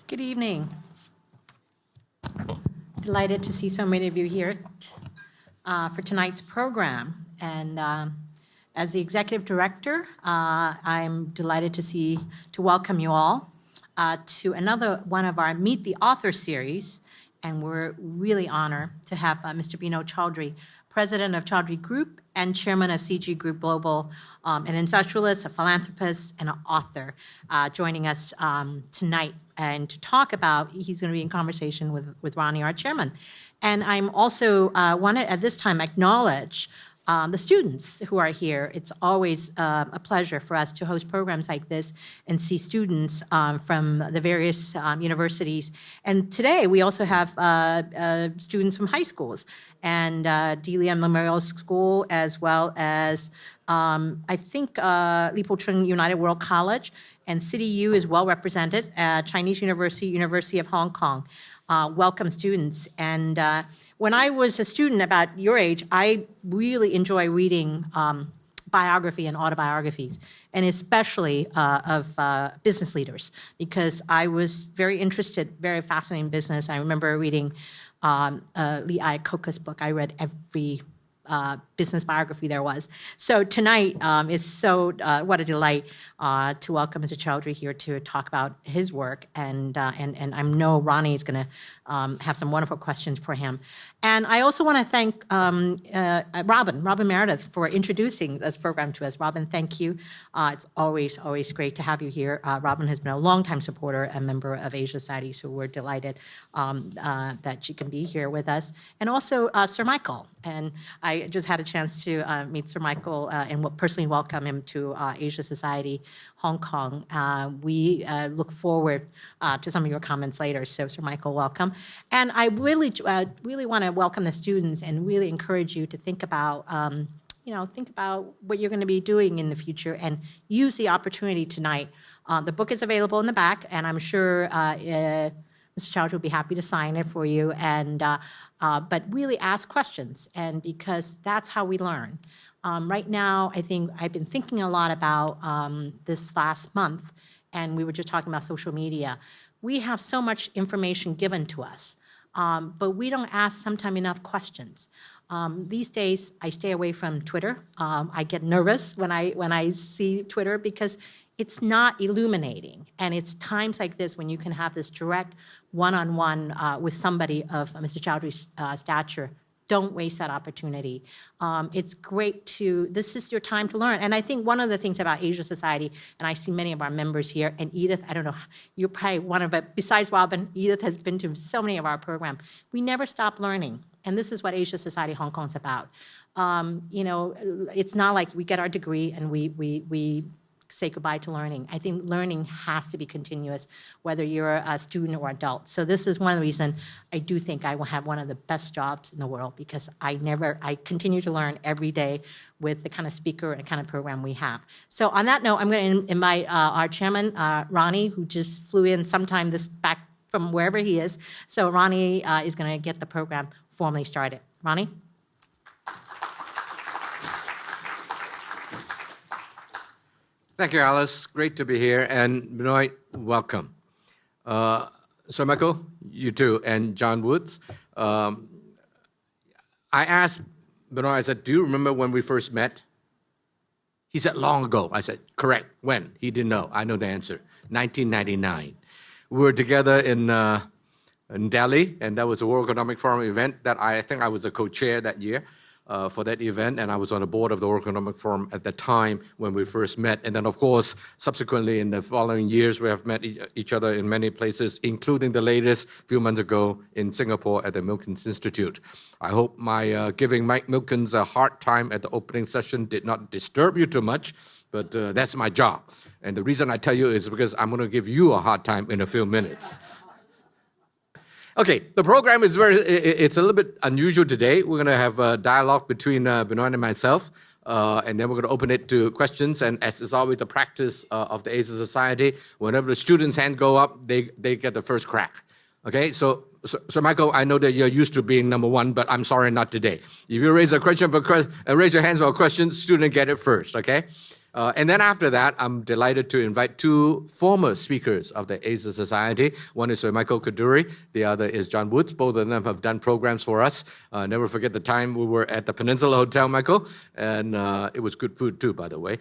Good evening. Delighted to see so many of you here for tonight's program. And as the executive director, I'm delighted to welcome you all to another one of our Meet the Author series. And we're really honored to have Mr. Binod Chaudhary, president of Chaudhary Group and chairman of CG Group Global, an industrialist, a philanthropist, and an author, joining us tonight and to talk about, he's going to be in conversation with Ronnie, our chairman. And I'm also want to, at this time, acknowledge the students who are here. It's always a pleasure for us to host programs like this and see students from the various universities. And today we also have students from high schools and Delia Memorial School, as well as I think Li Po Chung United World College, and City U is well represented, Chinese University, University of Hong Kong. Welcome students. And when I was a student about your age, I really enjoy reading biography and autobiographies, and especially of business leaders, because I was very interested, very fascinated in business. I remember reading Lee Iacocca's book. I read every business biography there was. So tonight is so, what a delight to welcome Mr. Chaudhary here to talk about his work. And I know Ronnie is going to have some wonderful questions for him. And I also want to thank Robin Meredith for introducing this program to us. Robin, thank you. It's always great to have you here. Robin has been a longtime supporter and member of Asia Society, so we're delighted that she can be here with us. And also Sir Michael. And I just had a chance to meet Sir Michael and personally welcome him to Asia Society, Hong Kong. We look forward to some of your comments later. So, Sir Michael, welcome. And I really want to welcome the students and really encourage you to think about, think about what you're going to be doing in the future and use the opportunity tonight. The book is available in the back, and I'm sure Mr. Chaudhary will be happy to sign it for you. And but really ask questions, and because that's how we learn. Right now, I think I've been thinking a lot about this last month, and we were just talking about social media. We have so much information given to us, but we don't ask sometimes enough questions. These days, I stay away from Twitter. I get nervous when I see Twitter because it's not illuminating. And it's times like this when you can have this direct one-on-one with somebody of Mr. Chaudhary's stature. Don't waste that opportunity. It's great this is your time to learn. And I think one of the things about Asia Society, and I see many of our members here, and Edith, I don't know, you're probably one of it, besides Robin, Edith has been to so many of our programs. We never stop learning. And this is what Asia Society Hong Kong is about. It's not like we get our degree and we say goodbye to learning. I think learning has to be continuous, whether you're a student or adult. So this is one of the reasons I do think I will have one of the best jobs in the world, because I continue to learn every day with the kind of speaker and kind of program we have. So on that note, I'm going to invite our chairman, Ronnie, who just flew in sometime back from wherever he is. So Ronnie is going to get the program formally started. Ronnie? Thank you, Alice. Great to be here. And Benoit, welcome. Sir Michael, you too, and John Woods. I asked Benoit, I said, do you remember when we first met? He said, long ago. I said, correct. When? He didn't know. I know the answer. 1999. We were together in Delhi, and that was a World Economic Forum event that I think I was the co-chair that year. For that event, and I was on the board of the World Economic Forum at the time when we first met. And then, of course, subsequently in the following years, we have met each other in many places, including the latest few months ago in Singapore at the Milkins Institute. I hope my giving Mike Milkins a hard time at the opening session did not disturb you too much, but that's my job. And the reason I tell you is because I'm going to give you a hard time in a few minutes. Okay, the program is it's a little bit unusual today. We're going to have a dialogue between Benoit and myself, and then we're going to open it to questions. And as is always the practice of the Asia Society, whenever the students' hand go up, they get the first crack. Okay, so Michael, I know that you're used to being number one, but I'm sorry, not today. If you raise a question raise your hands for a question, student get it first, okay? And then after that, I'm delighted to invite two former speakers of the Asia Society. One is Sir Michael Kadoorie. The other is John Woods. Both of them have done programs for us. Never forget the time we were at the Peninsula Hotel, Michael, and it was good food too, by the way.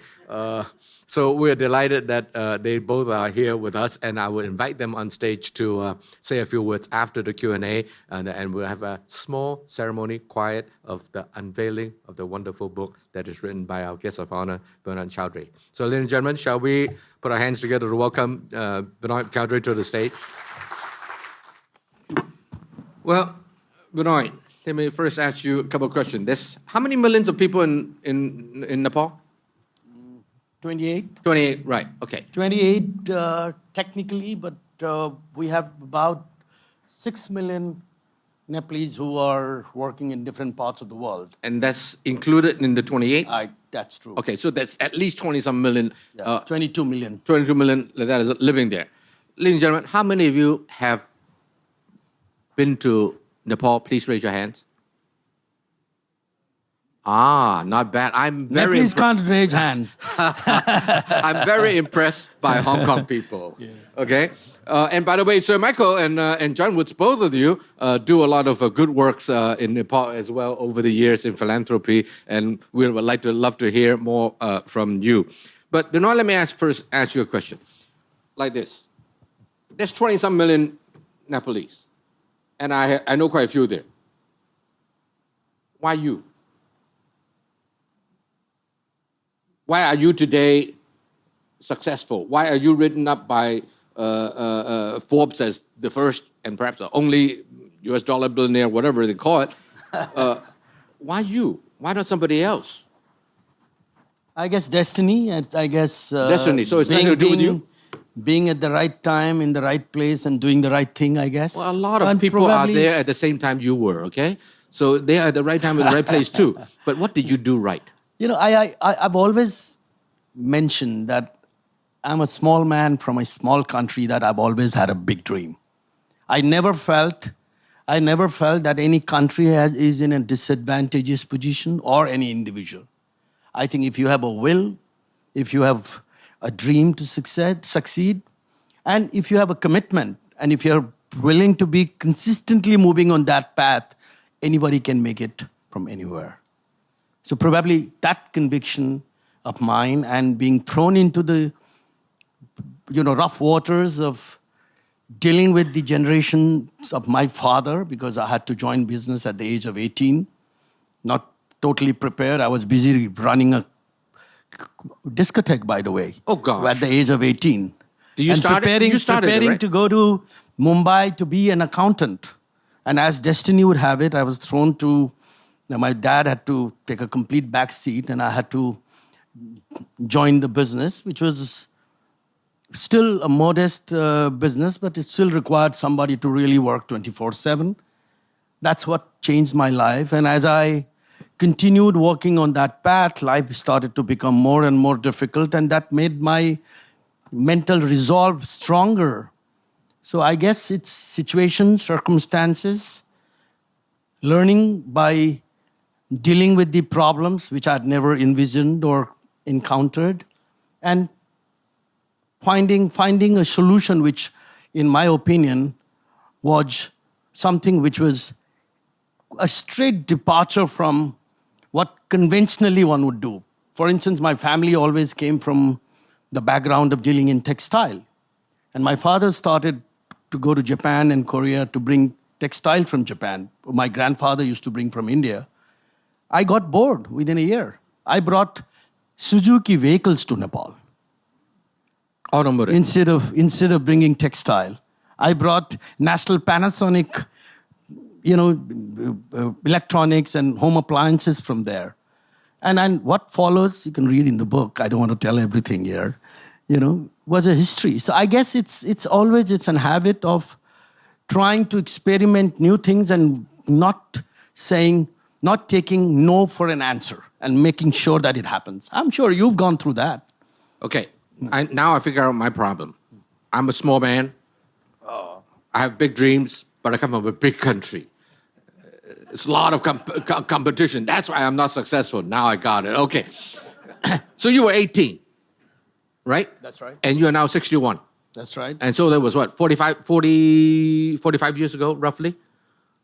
So we're delighted that they both are here with us, and I will invite them on stage to say a few words after the Q&A, and we'll have a small ceremony, quiet, of the unveiling of the wonderful book that is written by our guest of honor, Binod Chaudhary. So, ladies and gentlemen, shall we put our hands together to welcome Binod Chaudhary to the stage? Well, Binod, let me first ask you a couple of questions. There's how many millions of people in Nepal? 28. 28, right, okay. 28 technically, but we have about 6 million Nepalese who are working in different parts of the world. And that's included in the 28? That's true. Okay, so that's at least 20-some million. 22 million. 22 million that is living there. Ladies and gentlemen, how many of you have been to Nepal? Please raise your hands. Not bad. I'm very Nepalese can't raise hand. I'm very impressed by Hong Kong people. Yeah. Okay? And by the way, Sir Michael and John Woods, both of you do a lot of good works in Nepal as well over the years in philanthropy, and we would love to hear more from you. But Binod, let me ask you a question. Like this. There's 20-some million Nepalese, and I know quite a few there. Why you? Why are you today successful? Why are you written up by Forbes as the first and perhaps the only US dollar billionaire, whatever they call it? Why you? Why not somebody else? I guess destiny. I guess destiny. So it's nothing to do with you? Being at the right time, in the right place, and doing the right thing, I guess. Well, a lot of people are there at the same time you were, okay? So they are at the right time in the right place too. But what did you do right? You know, I've always mentioned that I'm a small man from a small country, that I've always had a big dream. I never felt that any country is in a disadvantageous position, or any individual. I think if you have a will, if you have a dream to succeed, and if you have a commitment, and if you're willing to be consistently moving on that path, anybody can make it from anywhere. So probably that conviction of mine, and being thrown into the rough waters of dealing with the generations of my father, because I had to join business at the age of 18, not totally prepared. I was busy running a discotheque, by the way. Oh, gosh. At the age of 18. Preparing to go to Mumbai to be an accountant. And as destiny would have it, I was thrown to... Now, my dad had to take a complete back seat, and I had to join the business, which was still a modest business, but it still required somebody to really work 24/7. That's what changed my life. And as I continued walking on that path, life started to become more and more difficult, and that made my mental resolve stronger. So I guess it's situations, circumstances, learning by dealing with the problems which I'd never envisioned or encountered, and finding a solution which, in my opinion, was something which was a straight departure from what conventionally one would do. For instance, my family always came from the background of dealing in textile. And my father started to go to Japan and Korea to bring textile from Japan. My grandfather used to bring from India. I got bored within a year. I brought Suzuki vehicles to Nepal. Automotive. Instead of bringing textile. I brought National Panasonic, electronics and home appliances from there. And what follows, you can read in the book. I don't want to tell everything here, was a history. So I guess it's a habit of trying to experiment new things and not taking no for an answer and making sure that it happens. I'm sure you've gone through that. Okay, now I figure out my problem. I'm a small man. I have big dreams, but I come from a big country. It's a lot of competition. That's why I'm not successful. Now I got it. Okay. So you were 18. right? That's right. And you are now 61. That's right. And so that was what, 45 years ago, roughly?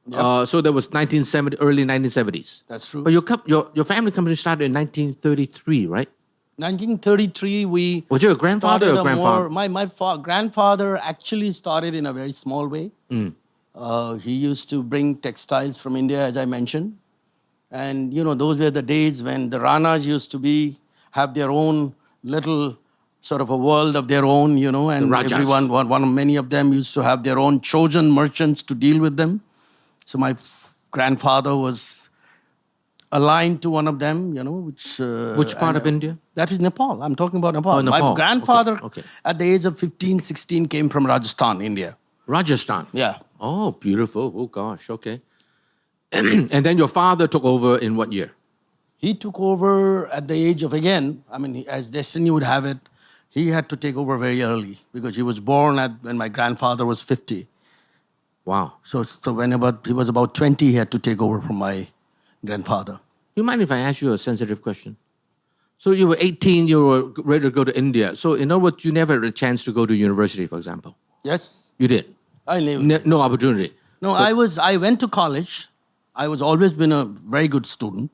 Yep. So that was 1970, early 1970s. That's true. But your family company started in 1933, right? 1933, we... Was your grandfather started or grandfather? My grandfather actually started in a very small way. He used to bring textiles from India, as I mentioned. And, those were the days when the Ranas used to have their own little sort of a world of their own, and Rajas. everyone, many of them used to have their own chosen merchants to deal with them. So my grandfather was aligned to one of them, Which part of India? That is Nepal. I'm talking about Nepal. Oh, Nepal. My grandfather, Okay. at the age of 15, 16, came from Rajasthan, India. Rajasthan. Yeah. Oh, beautiful. Oh, gosh. Okay. And then your father took over in what year? He took over at the age of, as destiny would have it, he had to take over very early because he was born when my grandfather was 50. Wow. So when he was about 20, he had to take over from my grandfather. You mind if I ask you a sensitive question? So you were 18, you were ready to go to India. So in other words, you never had a chance to go to university, for example. Yes. You did? I knew. No opportunity. No, I went to college. I was always been a very good student.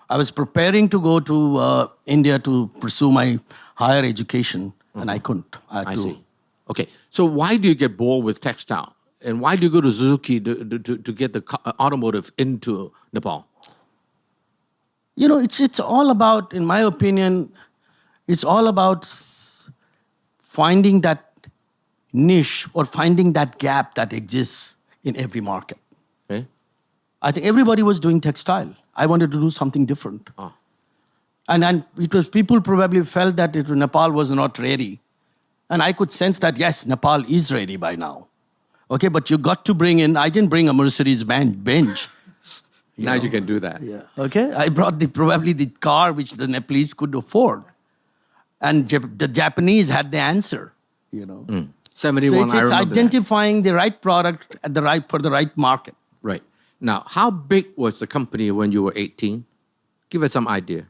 I was preparing to go to India to pursue my higher education, and I couldn't. I see. Okay. So why do you get bored with textile? And why do you go to Suzuki to get the automotive into Nepal? It's all about, in my opinion, it's all about finding that niche or finding that gap that exists in every market. Okay. I think everybody was doing textile. I wanted to do something different. Oh. And it was people probably felt that Nepal was not ready. And I could sense that, yes, Nepal is ready by now. Okay, but you got to bring in, I didn't bring a Mercedes Benz. Now you can do that. Yeah. Okay, I brought probably the car which the Nepalese could afford. And the Japanese had the answer, 71, So I it's remember that. identifying the right product for the right market. Right. Now, how big was the company when you were 18? Give us some idea.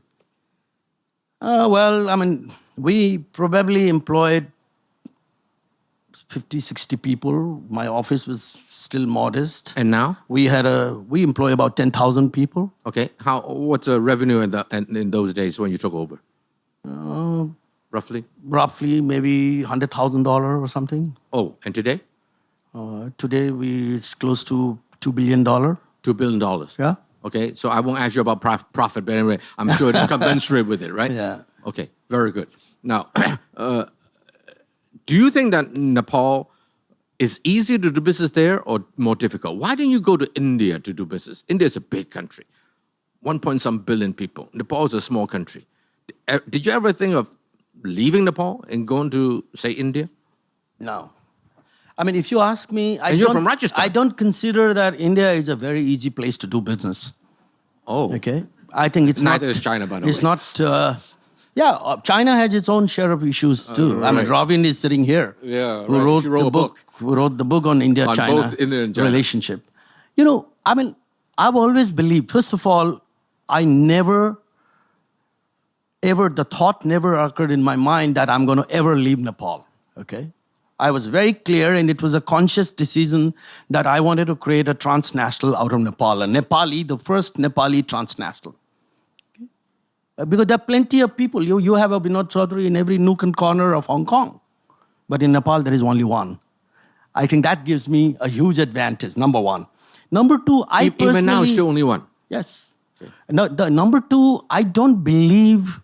We probably employed 50, 60 people. My office was still modest. And now? We employ about 10,000 people. Okay. What's the revenue in those days when you took over? Roughly? Roughly maybe $100,000 or something. Oh, and today? Today it's close to $2 billion. $2 billion. Yeah. Okay, so I won't ask you about profit, but anyway, I'm sure it's commensurate with it, right? Yeah. Okay, very good. Now, do you think that Nepal is easier to do business there or more difficult? Why didn't you go to India to do business? India is a big country, 1 billion people. Nepal is a small country. Did you ever think of leaving Nepal and going to, say, India? No. If you ask me, you're from Rajasthan. I don't consider that India is a very easy place to do business. Oh. Okay. I think it's Neither is China, by the way. It's not. China has its own share of issues too. Right. Ravin is sitting here. Yeah, who right. wrote He wrote the a book. Who wrote the book on India-China both India and China. relationship. I've always believed. First of all, the thought never occurred in my mind that I'm going to ever leave Nepal. Okay. I was very clear, and it was a conscious decision that I wanted to create a transnational out of Nepal, the first Nepali transnational. Okay? Because there are plenty of people. You have a Binod Chaudhary in every nook and corner of Hong Kong. But in Nepal, there is only one. I think that gives me a huge advantage, number one. Number two, Even now, still only one. Yes. Okay. Number two, I don't believe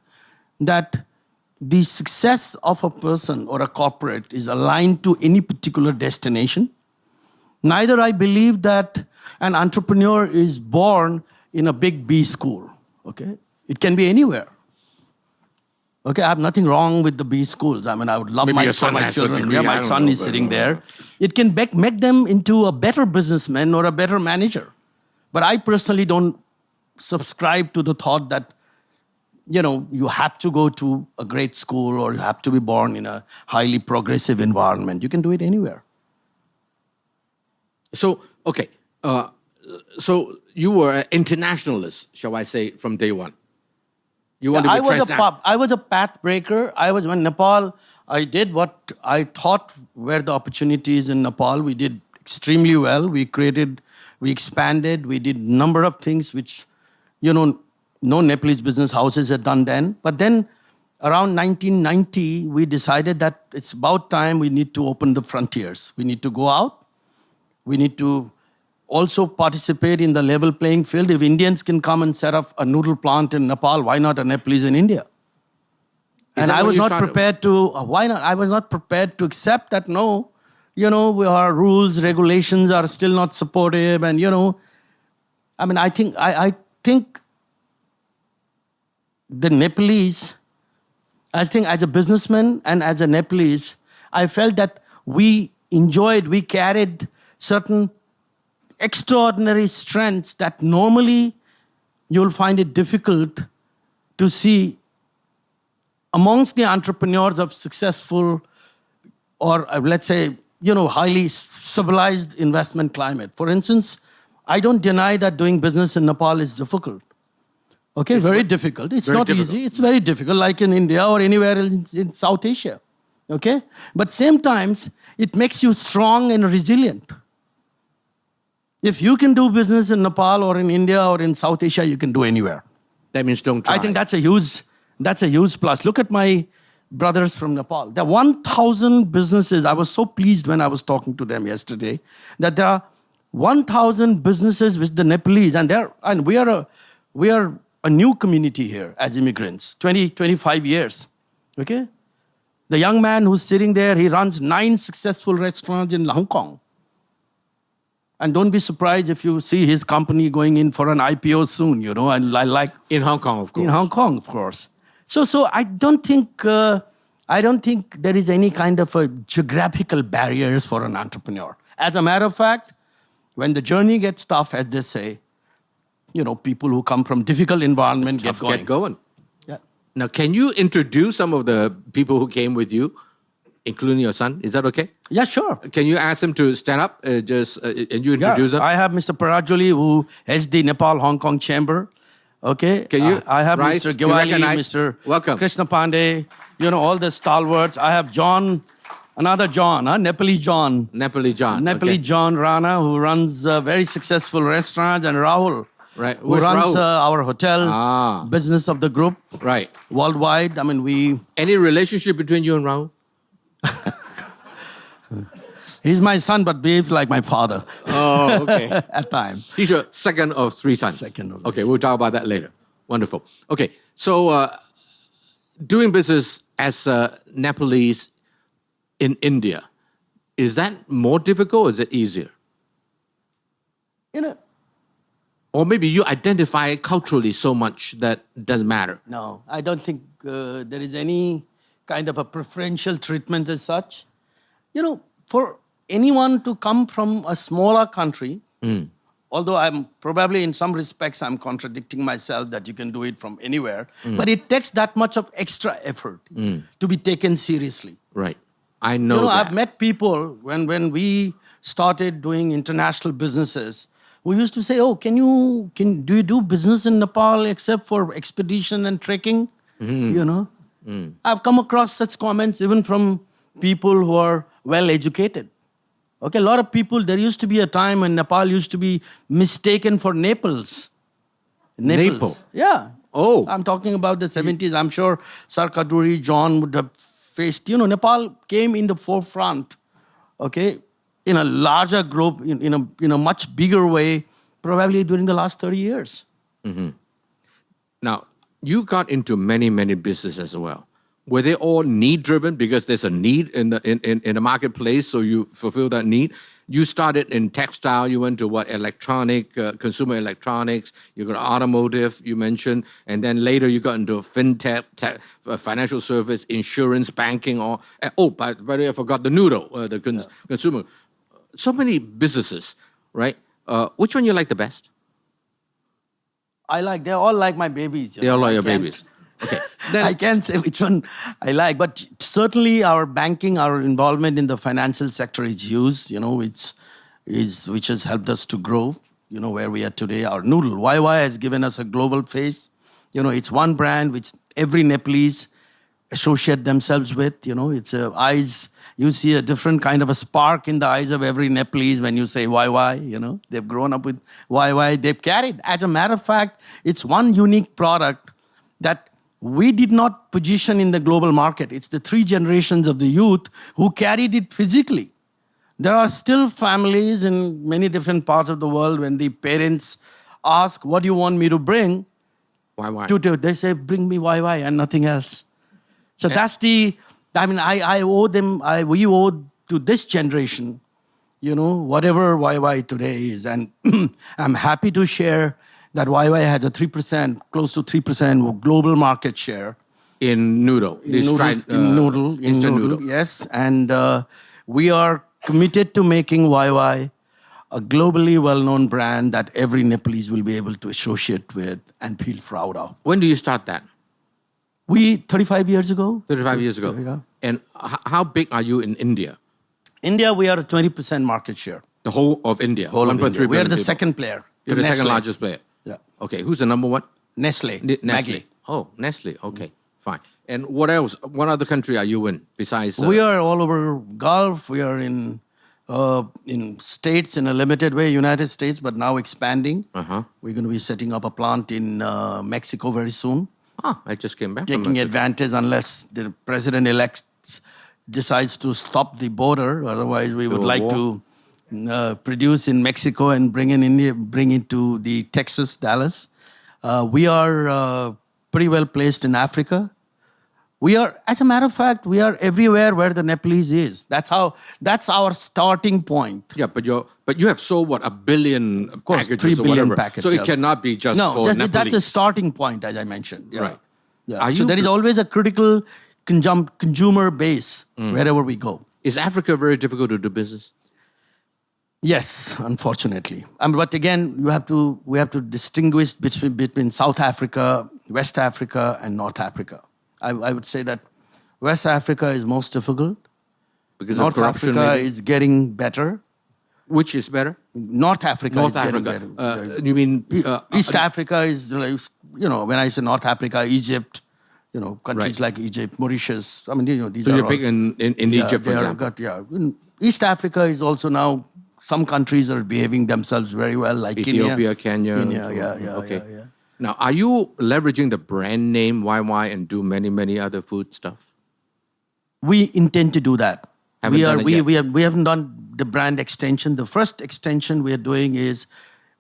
that the success of a person or a corporate is aligned to any particular destination. Neither I believe that an entrepreneur is born in a big B school. Okay, it can be anywhere. Okay, I have nothing wrong with the B schools. I would love Maybe my your son has a children. degree, Yeah, I my don't son know, is but, sitting there. It can make them into a better businessman or a better manager. But I personally don't subscribe to the thought that you have to go to a great school or you have to be born in a highly progressive environment. You can do it anywhere. So, okay. So you were an internationalist, shall I say, from day one? You want to be transnational. I was a path breaker. When Nepal, I did what I thought were the opportunities in Nepal. We did extremely well. We expanded, we did a number of things which, no Nepalese business houses had done then. But then around 1990, we decided that it's about time we need to open the frontiers. We need to go out. We need to also participate in the level playing field. If Indians can come and set up a noodle plant in Nepal, why not a Nepalese in India? And I was not prepared to, why not? I was not prepared to accept that, no, our rules, regulations are still not supportive. And, I think the Nepalese, as a businessman and as a Nepalese, I felt that we carried certain extraordinary strengths that normally you'll find it difficult to see amongst the entrepreneurs of successful or let's say, highly civilized investment climate. For instance, I don't deny that doing business in Nepal is difficult. Okay, very difficult. It's not easy. It's very difficult, like in India or anywhere else in South Asia. Okay? But same times, it makes you strong and resilient. If you can do business in Nepal or in India or in South Asia, you can do anywhere. That means don't try. I think that's a huge plus. Look at my brothers from Nepal. There are 1,000 businesses. I was so pleased when I was talking to them yesterday that there are 1,000 businesses with the Nepalese, and we are a new community here as immigrants, 25 years. Okay? The young man who's sitting there, he runs 9 successful restaurants in Hong Kong. And don't be surprised if you see his company going in for an IPO soon, and I like... In Hong Kong, of course. In Hong Kong, of course. So I don't think there is any kind of a geographical barriers for an entrepreneur. As a matter of fact, when the journey gets tough, as they say, people who come from difficult environment get going. Yeah. Now, can you introduce some of the people who came with you, including your son? Is that okay? Yeah, sure. Can you ask him to stand up and you introduce them? I have Mr. Parajoli, who heads the Nepal-Hong Kong Chamber. Okay. Can you I have rise? Mr. Gewali, Mr. Welcome. Krishna Pandey, all the stalwarts. I have John, another John, Nepali John. Nepali John. Nepali John Rana, who runs a very successful restaurant, and Rahul. Right. Who runs our hotel business of the group. Right. Worldwide. Any relationship between you and Rahul? He's my son, but behaves like my father. Oh, okay. At times. He's your second of 3 sons. Okay, we'll talk about that later. Wonderful. Okay, so doing business as Nepalese in India, is that more difficult or is it easier? Or maybe you identify culturally so much that doesn't matter. No, I don't think there is any kind of a preferential treatment as such. For anyone to come from a smaller country, although I'm probably in some respects I'm contradicting myself that you can do it from anywhere, but it takes that much of extra effort to be taken seriously. Right. I know that. I've met people when we started doing international businesses who used to say, do you do business in Nepal except for expedition and trekking? I've come across such comments even from people who are well educated. Okay, a lot of people, there used to be a time when Nepal used to be mistaken for Naples. Naples? Yeah. Oh. I'm talking about the 70s. I'm sure Sir Kadoorie, John would have faced, Nepal came in the forefront, okay, in a larger group, in a much bigger way, probably during the last 30 years. Mm-hmm. Now, you got into many, many businesses as well. Were they all need-driven because there's a need in the marketplace, so you fulfill that need? You started in textile, you went to consumer electronics, you got automotive, you mentioned, and then later you got into fintech, financial service, insurance, banking, by the way, I forgot the noodle, consumer. So many businesses, right? Which one you like the best? They're all like my babies. They all like your babies. Okay. I can't say which one I like, but certainly our banking, our involvement in the financial sector is huge, which has helped us to grow, where we are today. Our noodle, YY, has given us a global face. It's one brand which every Nepalese associate themselves with. It's eyes. You see a different kind of a spark in the eyes of every Nepalese when you say YY. They've grown up with YY. They've carried. As a matter of fact, it's one unique product that we did not position in the global market. It's the 3 generations of the youth who carried it physically. There are still families in many different parts of the world when the parents ask, what do you want me to bring? Why? They say, bring me YY and nothing else. So that's I owe them, we owe to this generation, whatever YY today is. And I'm happy to share that YY has a 3%, close to 3% global market share. In noodle. In noodle, instant noodle. yes. And we are committed to making YY a globally well-known brand that every Nepalese will be able to associate with and feel proud of. When do you start that? 35 years ago. 35 years ago. Yeah. And how big are you in India? India, we are a 20% market share. The whole of India? Whole of 1.3 India. We are billion the people. second player. You're the second Nestle. largest player? Yeah. Okay, who's the number one? Nestle. Nestle. Maggi. Oh, Nestle. Okay, fine. And what else? What other country are you in besides? We are all over Gulf. We are in states in a limited way, United States, but now expanding. Uh-huh. We're going to be setting up a plant in Mexico very soon. I just came back from Taking Mexico. advantage unless the president-elect decides to stop the border. Otherwise, we would a like war. to produce in Mexico and bring it to the Texas, Dallas. We are pretty well placed in Africa. We are, as a matter of fact, we are everywhere where the Nepalese is. That's our starting point. Yeah, but you have sold what, 1 billion Of course, packages 3 or billion whatever. packets. So yeah. it cannot be just for Nepalese. That's a starting point, as I mentioned. Yeah. Right. Yeah. Are So you- there is always a critical consumer base wherever we go. Is Africa very difficult to do business? Yes, unfortunately. But again, we have to distinguish between South Africa, West Africa, and North Africa. I would say that West Africa is most difficult. Because North of corruption, Africa maybe? is getting better. Which is better? North Africa North is getting Africa. better. You mean East Africa is, when I say North Africa, Egypt, countries Right. like Egypt, Mauritius. These so are you're all- big in Egypt, for they are example? In East Africa is also now, some countries are behaving themselves very well, like Ethiopia, Kenya. Kenya, and so yeah, on. yeah, Okay. yeah. Now, are you leveraging the brand name YY and do many, many other food stuff? We intend to do that. Haven't done it yet. We haven't done the brand extension. The first extension we are doing is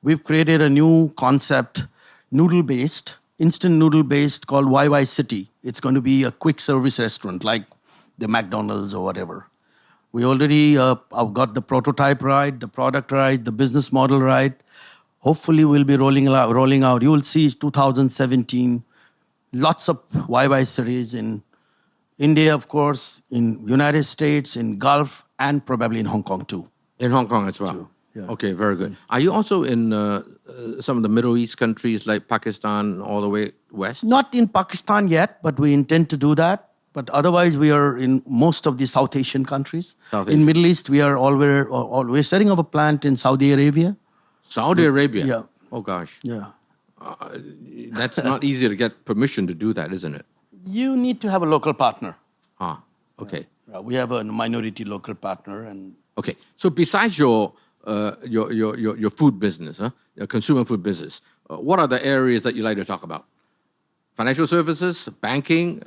we've created a new concept, noodle-based, instant noodle-based called YY City. It's going to be a quick service restaurant like the McDonald's or whatever. We already have got the prototype right, the product right, the business model right. Hopefully, we'll be rolling out. You will see 2017, lots of YY series in India, of course, in United States, in Gulf, and probably in Hong Kong too. In Hong Kong as well? yeah. Okay, very good. Are you also in some of the Middle East countries like Pakistan all the way west? Not in Pakistan yet, but we intend to do that. But otherwise, we are in most of the South Asian countries. South In Asia. Middle East, we're setting up a plant in Saudi Arabia. Saudi Arabia? Yeah. Oh, gosh. Yeah. That's not easy to get permission to do that, isn't it? You need to have a local partner. Okay. We have a minority local partner, and Okay. So besides your food business, your consumer food business, what are the areas that you like to talk about? Financial services, banking,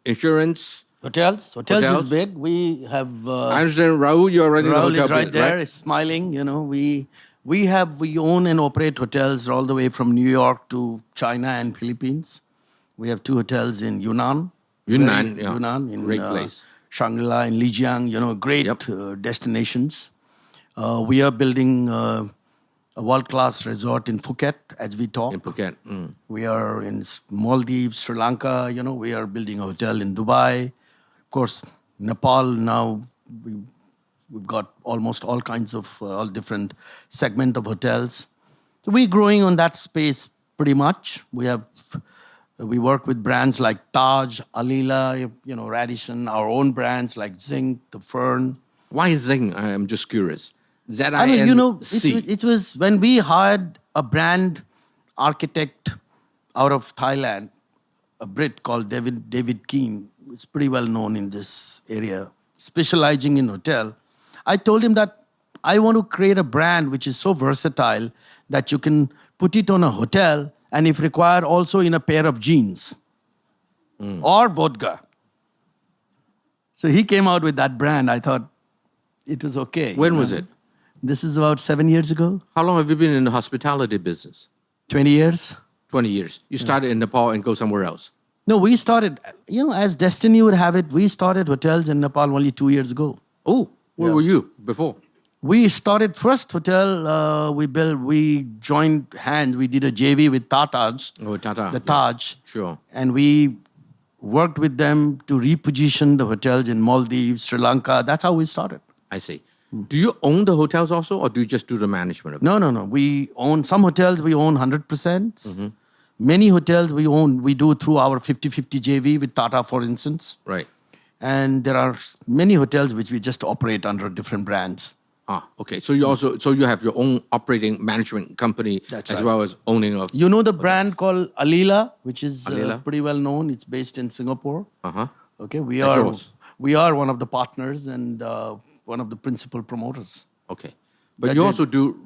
insurance. hotels. Hotels Hotels? is big. We have. I understand, Rahul, you're running the Rahul hotel is right business, there, right? is smiling. We own and operate hotels all the way from New York to China and Philippines. We have 2 hotels in Yunnan. Yunnan, yeah. Yunnan, in Great place. Shangri-La, in Lijiang, great Yep. destinations. We are building a world-class resort in Phuket as we talk. In Phuket. We are in Maldives, Sri Lanka. We are building a hotel in Dubai. Of course, Nepal now. We've got almost all kinds of all different segment of hotels. So we're growing on that space pretty much. We work with brands like Taj, Alila, Radisson, our own brands like Zinc, The Fern. Why Zing? I'm just curious. I mean, ZINC. it was when we hired a brand architect out of Thailand, a Brit called David Keane. It's pretty well known in this area, specializing in hotel. I told him that I want to create a brand which is so versatile that you can put it on a hotel and if required also in a pair of jeans or vodka. So he came out with that brand. I thought it was okay. When was it? This is about 7 years ago, How long have you been in the hospitality business? 20 years. 20 years. You started in Nepal and go somewhere else. No, we started, as destiny would have it, we started hotels in Nepal only 2 years ago. Oh, where were you before? We started first hotel, we joined hands, we did a JV with Tatas, Oh, Tata. the Taj. Sure. And we worked with them to reposition the hotels in Maldives, Sri Lanka. That's how we started. I see. Do you own the hotels also, or do you just do the management of it? No. We own some hotels, we own 100%. Many hotels we do through our 50-50 JV with Tata, for instance. Right. And there are many hotels which we just operate under different brands. Ah, okay. So you have your own operating management company That's as right. well as owning of. You know the brand called Alila, which is Alila? pretty well known. It's based in Singapore. Uh-huh. Okay, That's yours. we are one of the partners and one of the principal promoters. Okay. But That you did- also do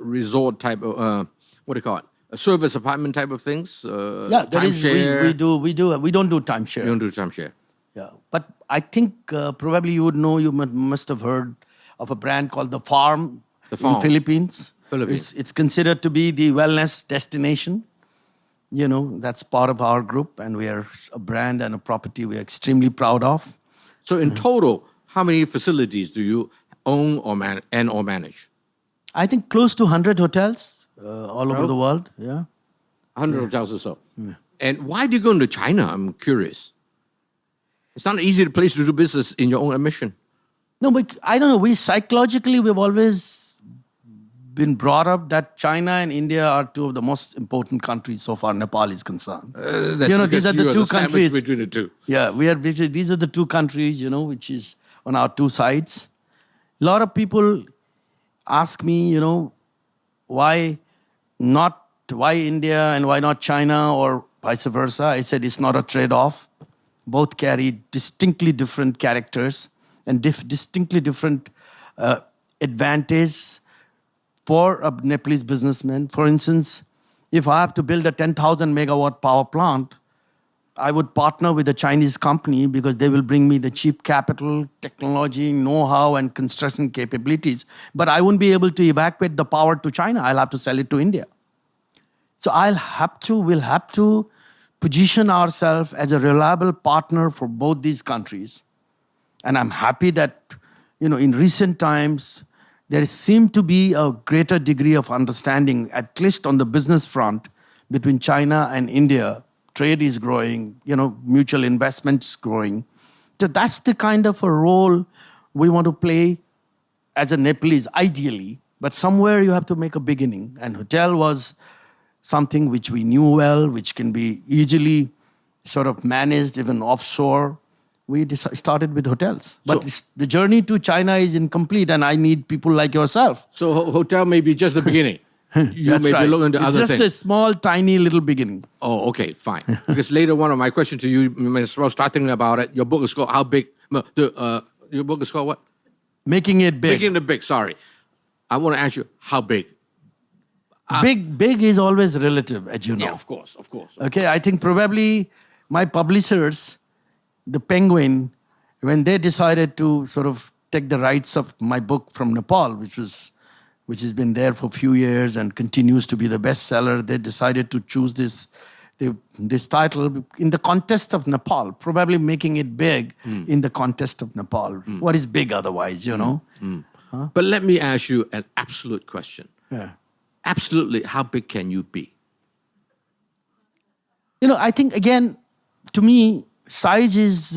resort type of what do you call it? Service apartment type of things. Yeah, there is. timeshare. We do. We don't do timeshare. You don't do timeshare. Yeah, but I think probably you would know. You must have heard of a brand called The Farm, The Farm. in Philippines. Philippines. It's considered to be the wellness destination. That's part of our group, and we are a brand and a property we are extremely proud of. So in total, how many facilities do you own or manage? I think close to 100 hotels all over Oh. the world. Yeah. 100 hotels or so. And why do you go into China? I'm curious. It's not an easy place to do business in your own admission. No, but I don't know. We've always been brought up that China and India are two of the most important countries so far Nepal is concerned. That's these because are the you two sandwich countries. between the two. Yeah, these are the two countries, which is on our two sides. A lot of people ask me, why India and why not China or vice versa. I said it's not a trade-off. Both carry distinctly different characters and distinctly different advantages for a Nepalese businessman. For instance, if I have to build a 10,000 megawatt power plant, I would partner with a Chinese company because they will bring me the cheap capital, technology, know-how, and construction capabilities. But I won't be able to evacuate the power to China. I'll have to sell it to India. So we'll have to position ourselves as a reliable partner for both these countries. And I'm happy that, in recent times, there seemed to be a greater degree of understanding, at least on the business front, between China and India. Trade is growing, mutual investments growing. So that's the kind of a role we want to play as a Nepalese, ideally. But somewhere you have to make a beginning. And hotel was something which we knew well, which can be easily sort of managed, even offshore. We started with hotels. But the journey to China is incomplete, and I need people like yourself. So hotel may be just the beginning. You That's may right. be looking to It's other just things. a small, tiny little beginning. Oh, okay, fine. Because later one of my questions to you, may as well start thinking about it. Your book is called How Big? Your book is called what? Making it big. Making it big. Sorry, I want to ask you how big. Big is always relative, as you know. Yeah, of course. Okay, I think probably my publishers, the Penguin, when they decided to sort of take the rights of my book from Nepal, which has been there for a few years and continues to be the bestseller, they decided to choose this title in the context of Nepal, probably making it big in the context of Nepal. What is big otherwise, But let me ask you an absolute question. Yeah. Absolutely, how big can you be? I think, again, to me, size is,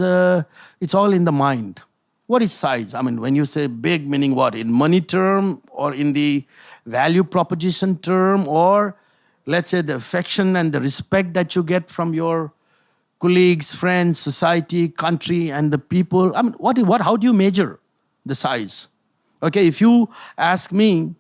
it's all in the mind. What is size? I mean, when you say big, meaning what? In money term or in the value proposition term, or let's say the affection and the respect that you get from your colleagues, friends, society, country, and the people. I mean, how do you measure the size? Okay, if you ask me,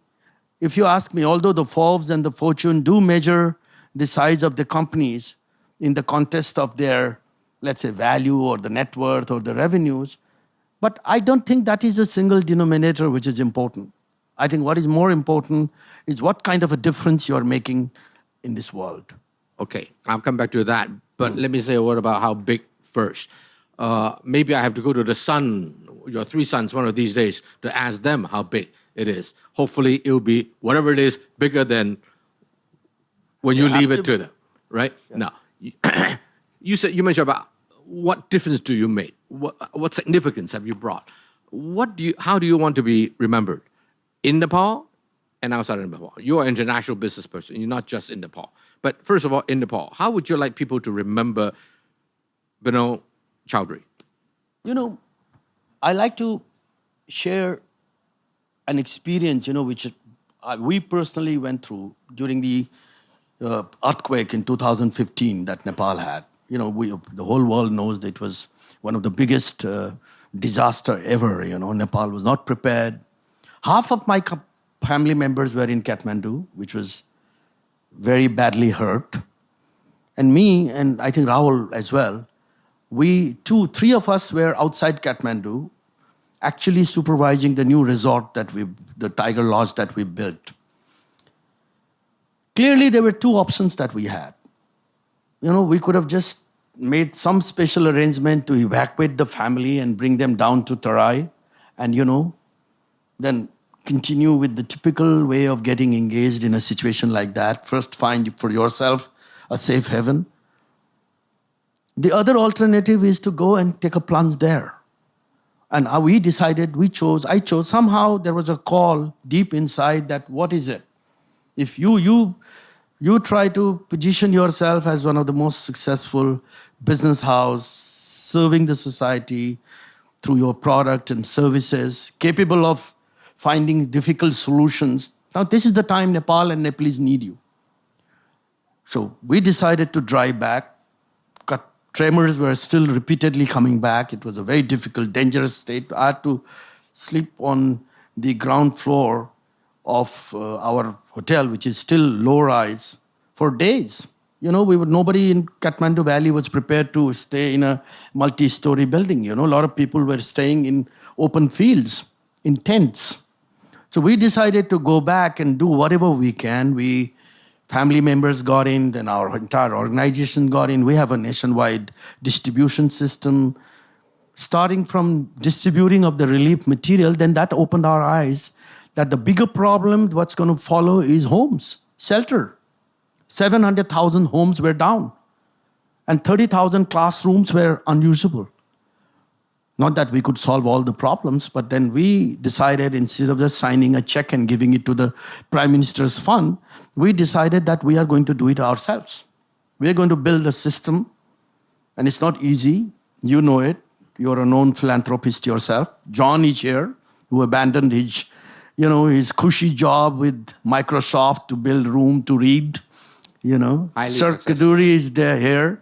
although the Forbes and the Fortune do measure the size of the companies in the context of their, let's say, value or the net worth or the revenues. But I don't think that is a single denominator which is important. I think what is more important is what kind of a difference you're making in this world. Okay, I'll come back to that. But let me say a word about how big first. Maybe I have to go to the son, your three sons, one of these days, to ask them how big it is. Hopefully, it will be, whatever it is, bigger than when you leave it to them, right? Yeah. Now, you mentioned about what difference do you make? What significance have you brought? How do you want to be remembered? In Nepal and outside of Nepal. You're an international business person. You're not just in Nepal. But first of all, in Nepal, how would you like people to remember Binod Chaudhary? I like to share an experience, which we personally went through during the earthquake in 2015 that Nepal had. The whole world knows that it was one of the biggest disaster ever. Nepal was not prepared. Half of my family members were in Kathmandu, which was very badly hurt. And me, and I think Rahul as well, three of us were outside Kathmandu, actually supervising the new resort the Tiger Lodge that we built. Clearly, there were two options that we had. We could have just made some special arrangement to evacuate the family and bring them down to Tarai and, then continue with the typical way of getting engaged in a situation like that. First, find for yourself a safe haven. The other alternative is to go and take a plunge there. And I chose, somehow there was a call deep inside that, what is it? If you try to position yourself as one of the most successful business house, serving the society through your product and services, capable of finding difficult solutions. Now, this is the time Nepal and Nepalese need you. So we decided to drive back. Tremors were still repeatedly coming back. It was a very difficult, dangerous state. I had to sleep on the ground floor of our hotel, which is still low-rise, for days. Nobody in Kathmandu Valley was prepared to stay in a multi-story building. A lot of people were staying in open fields, in tents. So we decided to go back and do whatever we can. Family members got in, then our entire organization got in. We have a nationwide distribution system. Starting from distributing of the relief material, then that opened our eyes that the bigger problem, what's going to follow is homes, shelter. 700,000 homes were down. And 30,000 classrooms were unusable. Not that we could solve all the problems, but then we decided, instead of just signing a check and giving it to the Prime Minister's fund, we decided that we are going to do it ourselves. We are going to build a system, and it's not easy. You know it. You're a known philanthropist yourself. John is here, who abandoned his cushy job with Microsoft to build room to read. Sir Kadoorie is there here,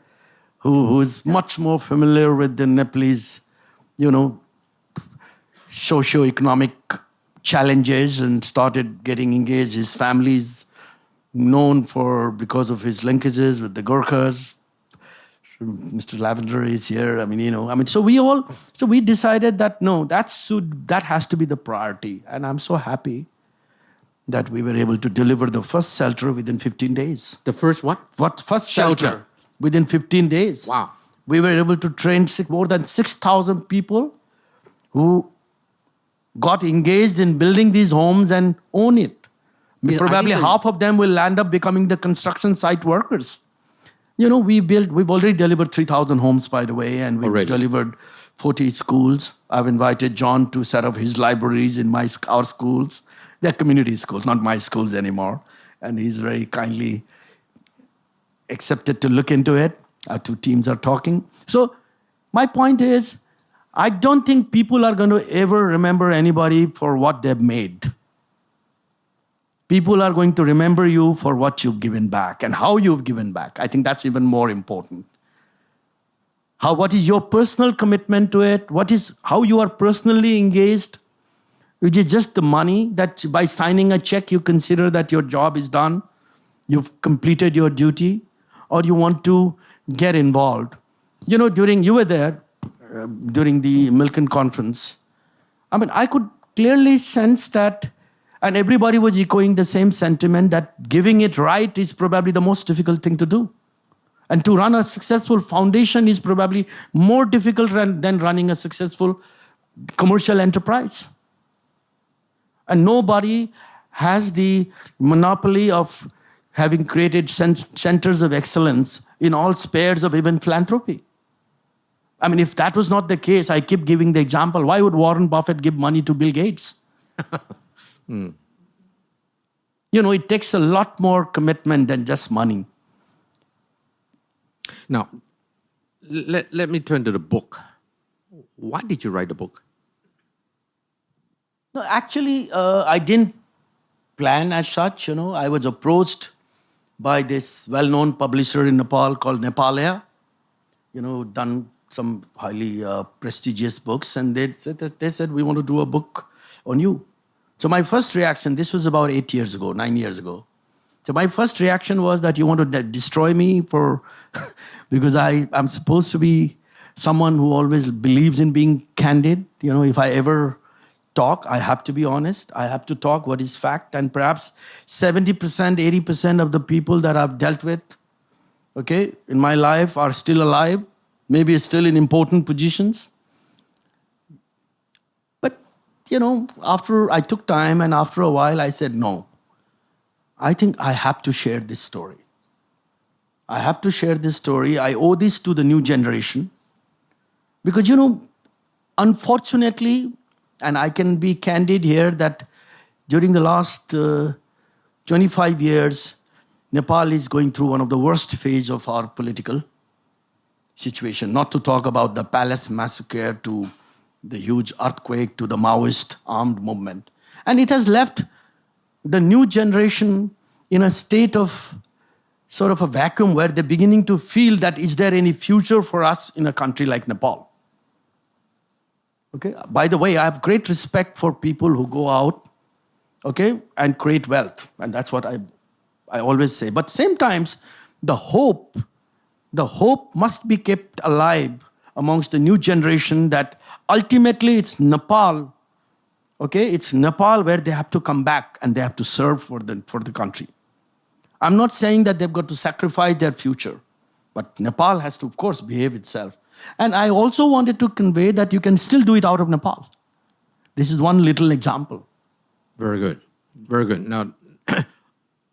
who is much more familiar with the Nepalese socio-economic challenges and started getting engaged. His family is known because of his linkages with the Gurkhas. Mr. Lavender is here. So we decided that no, that has to be the priority. And I'm so happy that we were able to deliver the first shelter within 15 days. The first what? First shelter within 15 days. Wow. We were able to train more than 6,000 people who got engaged in building these homes and own it. Probably half of them will end up becoming the construction site workers. We've already delivered 3,000 homes, by the way, and we've delivered 40 schools. I've invited John to set up his libraries in our schools. They're community schools, not my schools anymore. And he's very kindly accepted to look into it. Our two teams are talking. So my point is, I don't think people are going to ever remember anybody for what they've made. People are going to remember you for what you've given back and how you've given back. I think that's even more important. What is your personal commitment to it? How you are personally engaged? Which is just the money that by signing a check you consider that your job is done. you've completed your duty, or you want to get involved. You were there during the Milken conference. I could clearly sense that, and everybody was echoing the same sentiment, that giving it right is probably the most difficult thing to do. And to run a successful foundation is probably more difficult than running a successful commercial enterprise. And nobody has the monopoly of having created centers of excellence in all spheres of even philanthropy. If that was not the case, I keep giving the example, why would Warren Buffett give money to Bill Gates? It takes a lot more commitment than just money. Now, let me turn to the book. Why did you write the book? No, actually, I didn't plan as such. I was approached by this well-known publisher in Nepal called Nepal, done some highly prestigious books, and they said, we want to do a book on you. So my first reaction, this was about 9 years ago. So my first reaction was that you want to destroy me because I'm supposed to be someone who always believes in being candid. If I ever talk, I have to be honest. I have to talk what is fact. And perhaps 70%, 80% of the people that I've dealt with, in my life are still alive, maybe still in important positions. But, after I took time and after a while, I said, no, I think I have to share this story. I have to share this story. I owe this to the new generation. Because, unfortunately, and I can be candid here, that during the last 25 years, Nepal is going through one of the worst phases of our political situation. Not to talk about the palace massacre, to the huge earthquake, to the Maoist armed movement. And it has left the new generation in a state of sort of a vacuum where they're beginning to feel that, is there any future for us in a country like Nepal? By the way, I have great respect for people who go out, and create wealth. And that's what I always say. But same times, the hope must be kept alive amongst the new generation that ultimately it's Nepal. It's Nepal where they have to come back and they have to serve for the country. I'm not saying that they've got to sacrifice their future, but Nepal has to, of course, behave itself. And I also wanted to convey that you can still do it out of Nepal. This is one little example. Very good. Very good. Now,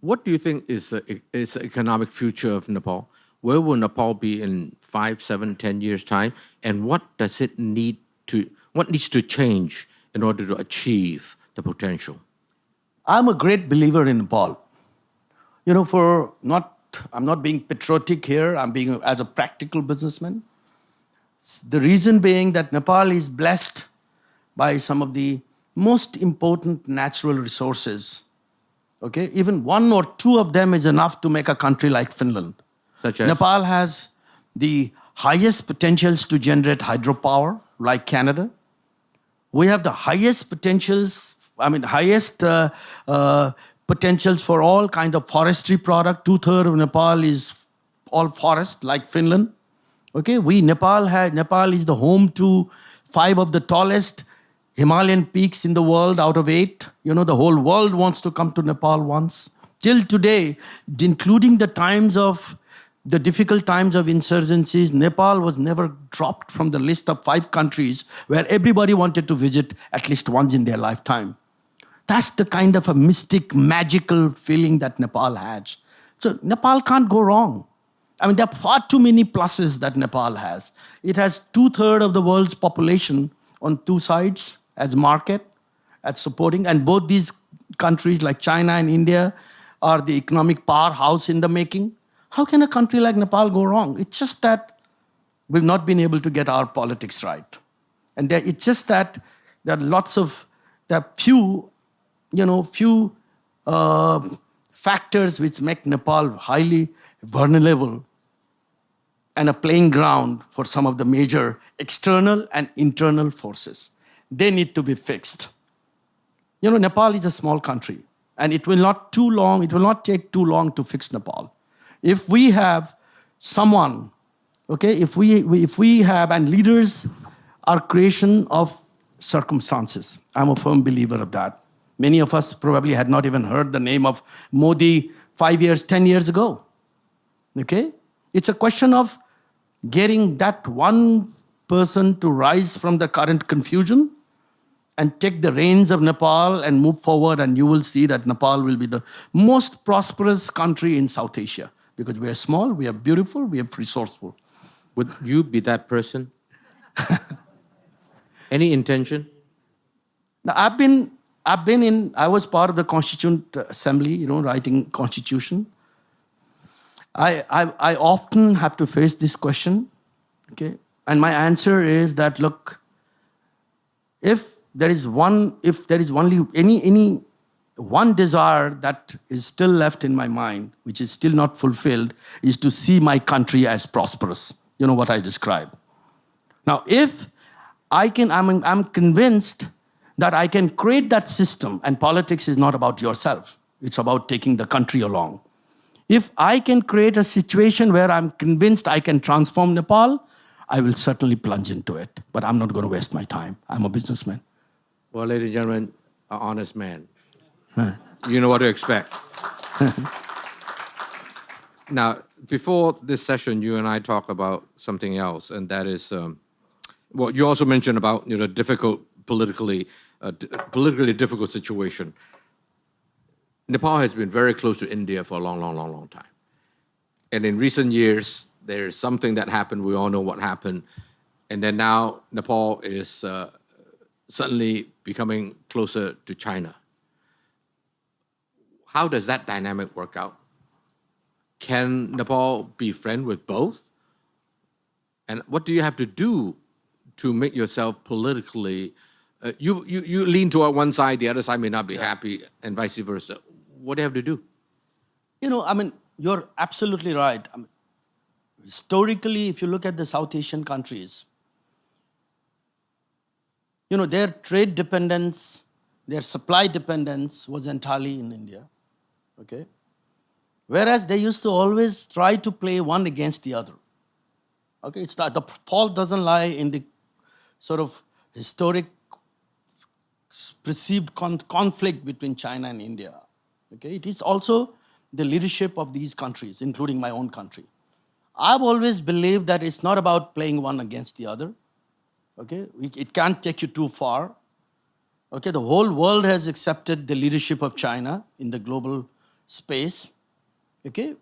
what do you think is the economic future of Nepal? Where will Nepal be in 5, 7, 10 years' time? And what needs to change in order to achieve the potential? I'm a great believer in Nepal. I'm not being patriotic here. I'm being as a practical businessman. The reason being that Nepal is blessed by some of the most important natural resources. Even one or two of them is enough to make a country like Finland. Such as? Nepal has the highest potentials to generate hydropower, like Canada. We have the highest potentials for all kind of forestry product. 2/3 of Nepal is all forest, like Finland. Nepal is the home to 5 of the tallest Himalayan peaks in the world out of 8. The whole world wants to come to Nepal once. Till today, including the difficult times of insurgencies, Nepal was never dropped from the list of 5 countries where everybody wanted to visit at least once in their lifetime. That's the kind of a mystic, magical feeling that Nepal has. So Nepal can't go wrong. There are far too many pluses that Nepal has. It has 2/3 of the world's population on 2 sides as market, as supporting. And both these countries like China and India are the economic powerhouse in the making. How can a country like Nepal go wrong? It's just that we've not been able to get our politics right. And it's just that there are few factors which make Nepal highly vulnerable and a playing ground for some of the major external and internal forces. They need to be fixed. Nepal is a small country. And it will not take too long to fix Nepal. If we have someone, okay, if we have, and leaders are creation of circumstances. I'm a firm believer of that. Many of us probably had not even heard the name of Modi 5 years, 10 years ago. Okay? It's a question of getting that one person to rise from the current confusion and take the reins of Nepal and move forward, and you will see that Nepal will be the most prosperous country in South Asia, because we are small, we are beautiful, we are resourceful. Would you be that person? Any intention? Now, I was part of the Constituent Assembly, writing Constitution. I often have to face this question, okay? And my answer is that, look, if there is only any one desire that is still left in my mind, which is still not fulfilled, is to see my country as prosperous. You know what I described. Now, if I'm convinced that I can create that system, and politics is not about yourself, it's about taking the country along. If I can create a situation where I'm convinced I can transform Nepal, I will certainly plunge into it. But I'm not going to waste my time. I'm a businessman. Well, ladies and gentlemen, an honest man. You know what to expect. Now, before this session, you and I talk about something else, and that is, you also mentioned about difficult politically difficult situation. Nepal has been very close to India for a long time. And in recent years, there's something that happened. We all know what happened. And then now Nepal is suddenly becoming closer to China. How does that dynamic work out? Can Nepal be friend with both? And what do you have to do to make yourself politically... You lean toward one side, the other side may not be happy, and vice versa. What do you have to do? You're absolutely right. Historically, if you look at the South Asian countries, their trade dependence, their supply dependence was entirely in India. Okay? Whereas they used to always try to play one against the other. Okay? It's not, the fault doesn't lie in the sort of historic perceived conflict between China and India. Okay? It is also the leadership of these countries, including my own country. I've always believed that it's not about playing one against the other. Okay? It can't take you too far. Okay? The whole world has accepted the leadership of China in the global space. Okay?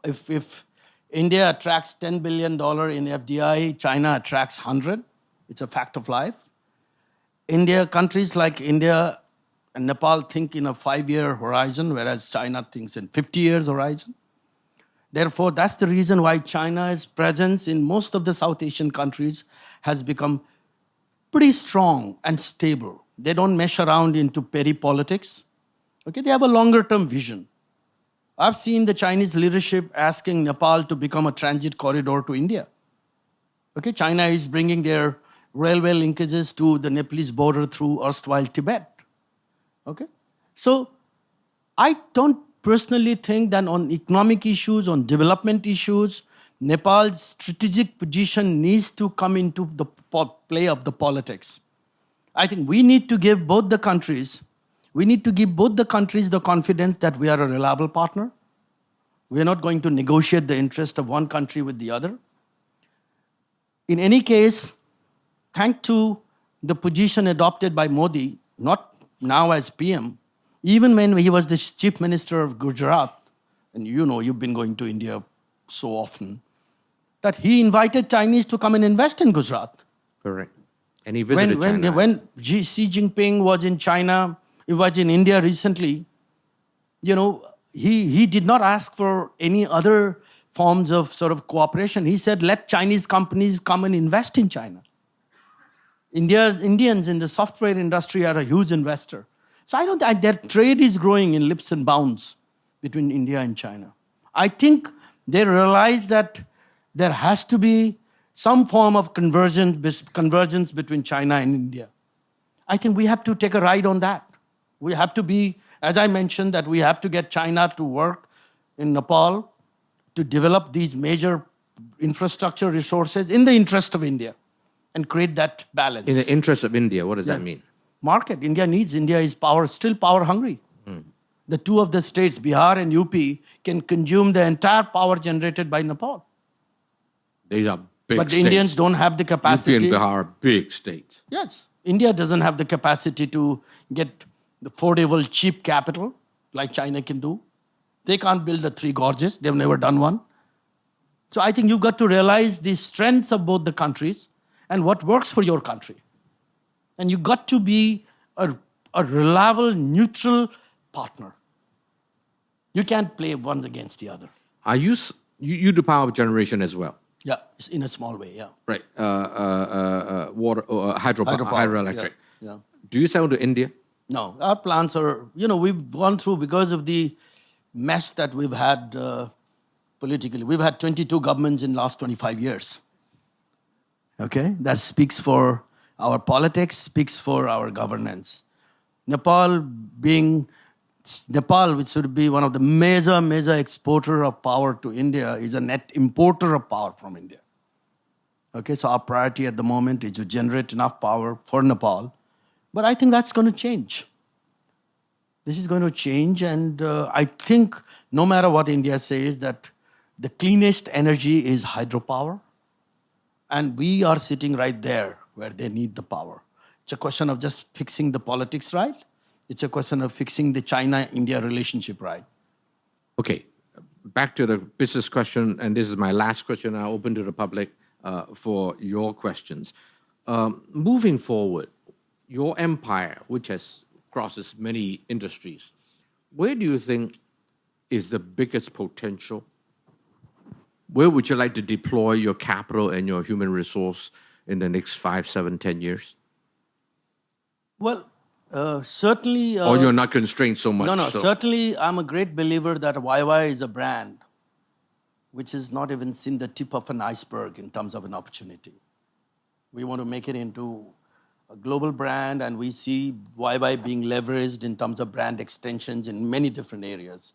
If India attracts $10 billion in FDI, China attracts 100. It's a fact of life. Countries like India and Nepal think in a 5-year horizon, whereas China thinks in 50 years horizon. Therefore, that's the reason why China's presence in most of the South Asian countries has become pretty strong and stable. They don't mesh around into petty politics. Okay, they have a longer-term vision. I've seen the Chinese leadership asking Nepal to become a transit corridor to India. Okay, China is bringing their railway linkages to the Nepalese border through erstwhile Tibet. Okay? So, I don't personally think that on economic issues, on development issues, Nepal's strategic position needs to come into the play of the politics. I think we need to give both the countries the confidence that we are a reliable partner. We are not going to negotiate the interest of one country with the other. In any case, thanks to the position adopted by Modi, not now as PM, even when he was the chief minister of Gujarat, and you've been going to India so often, that he invited Chinese to come and invest in Gujarat. Correct. And he visited China. When Xi Jinping was in China, he was in India recently, he did not ask for any other forms of sort of cooperation. He said, let Chinese companies come and invest in China. Indians in the software industry are a huge investor. So their trade is growing in leaps and bounds between India and China. I think they realize that there has to be some form of convergence between China and India. I think we have to take a ride on that. We have to be As I mentioned, that we have to get China to work in Nepal to develop these major infrastructure resources in the interest of India and create that balance. In the interest of India, what does that mean? Market. India is still power hungry. The two of the states, Bihar and UP, can consume the entire power generated by Nepal. These are big But states. the Indians don't have the capacity. UP and Bihar are big states. Yes. India doesn't have the capacity to get the affordable, cheap capital like China can do. They can't build the three gorges. They've never done one. So I think you've got to realize the strengths of both the countries and what works for your country. And you've got to be a reliable, neutral partner. You can't play one against the other. You do power generation as well? Yeah, in a small way, yeah. Right. Water, hydroelectric. Yeah. Do you sell to India? No, our plants are, we've gone through, because of the mess that we've had politically. We've had 22 governments in the last 25 years. Okay? That speaks for our politics, speaks for our governance. Nepal, which should be one of the major exporter of power to India, is a net importer of power from India. Okay, so our priority at the moment is to generate enough power for Nepal. But I think that's going to change. This is going to change, and I think no matter what India says, that the cleanest energy is hydropower, and we are sitting right there where they need the power. It's a question of just fixing the politics right. It's a question of fixing the China-India relationship right. Okay, back to the business question, and this is my last question. I'll open to the public for your questions. Moving forward, your empire, which crosses many industries, where do you think is the biggest potential? Where would you like to deploy your capital and your human resource in the next 5, 7, 10 years? Well, certainly... or you're not constrained so much? No, certainly I'm a great believer that YY is a brand which is not even seen the tip of an iceberg in terms of an opportunity. We want to make it into a global brand, and we see YY being leveraged in terms of brand extensions in many different areas.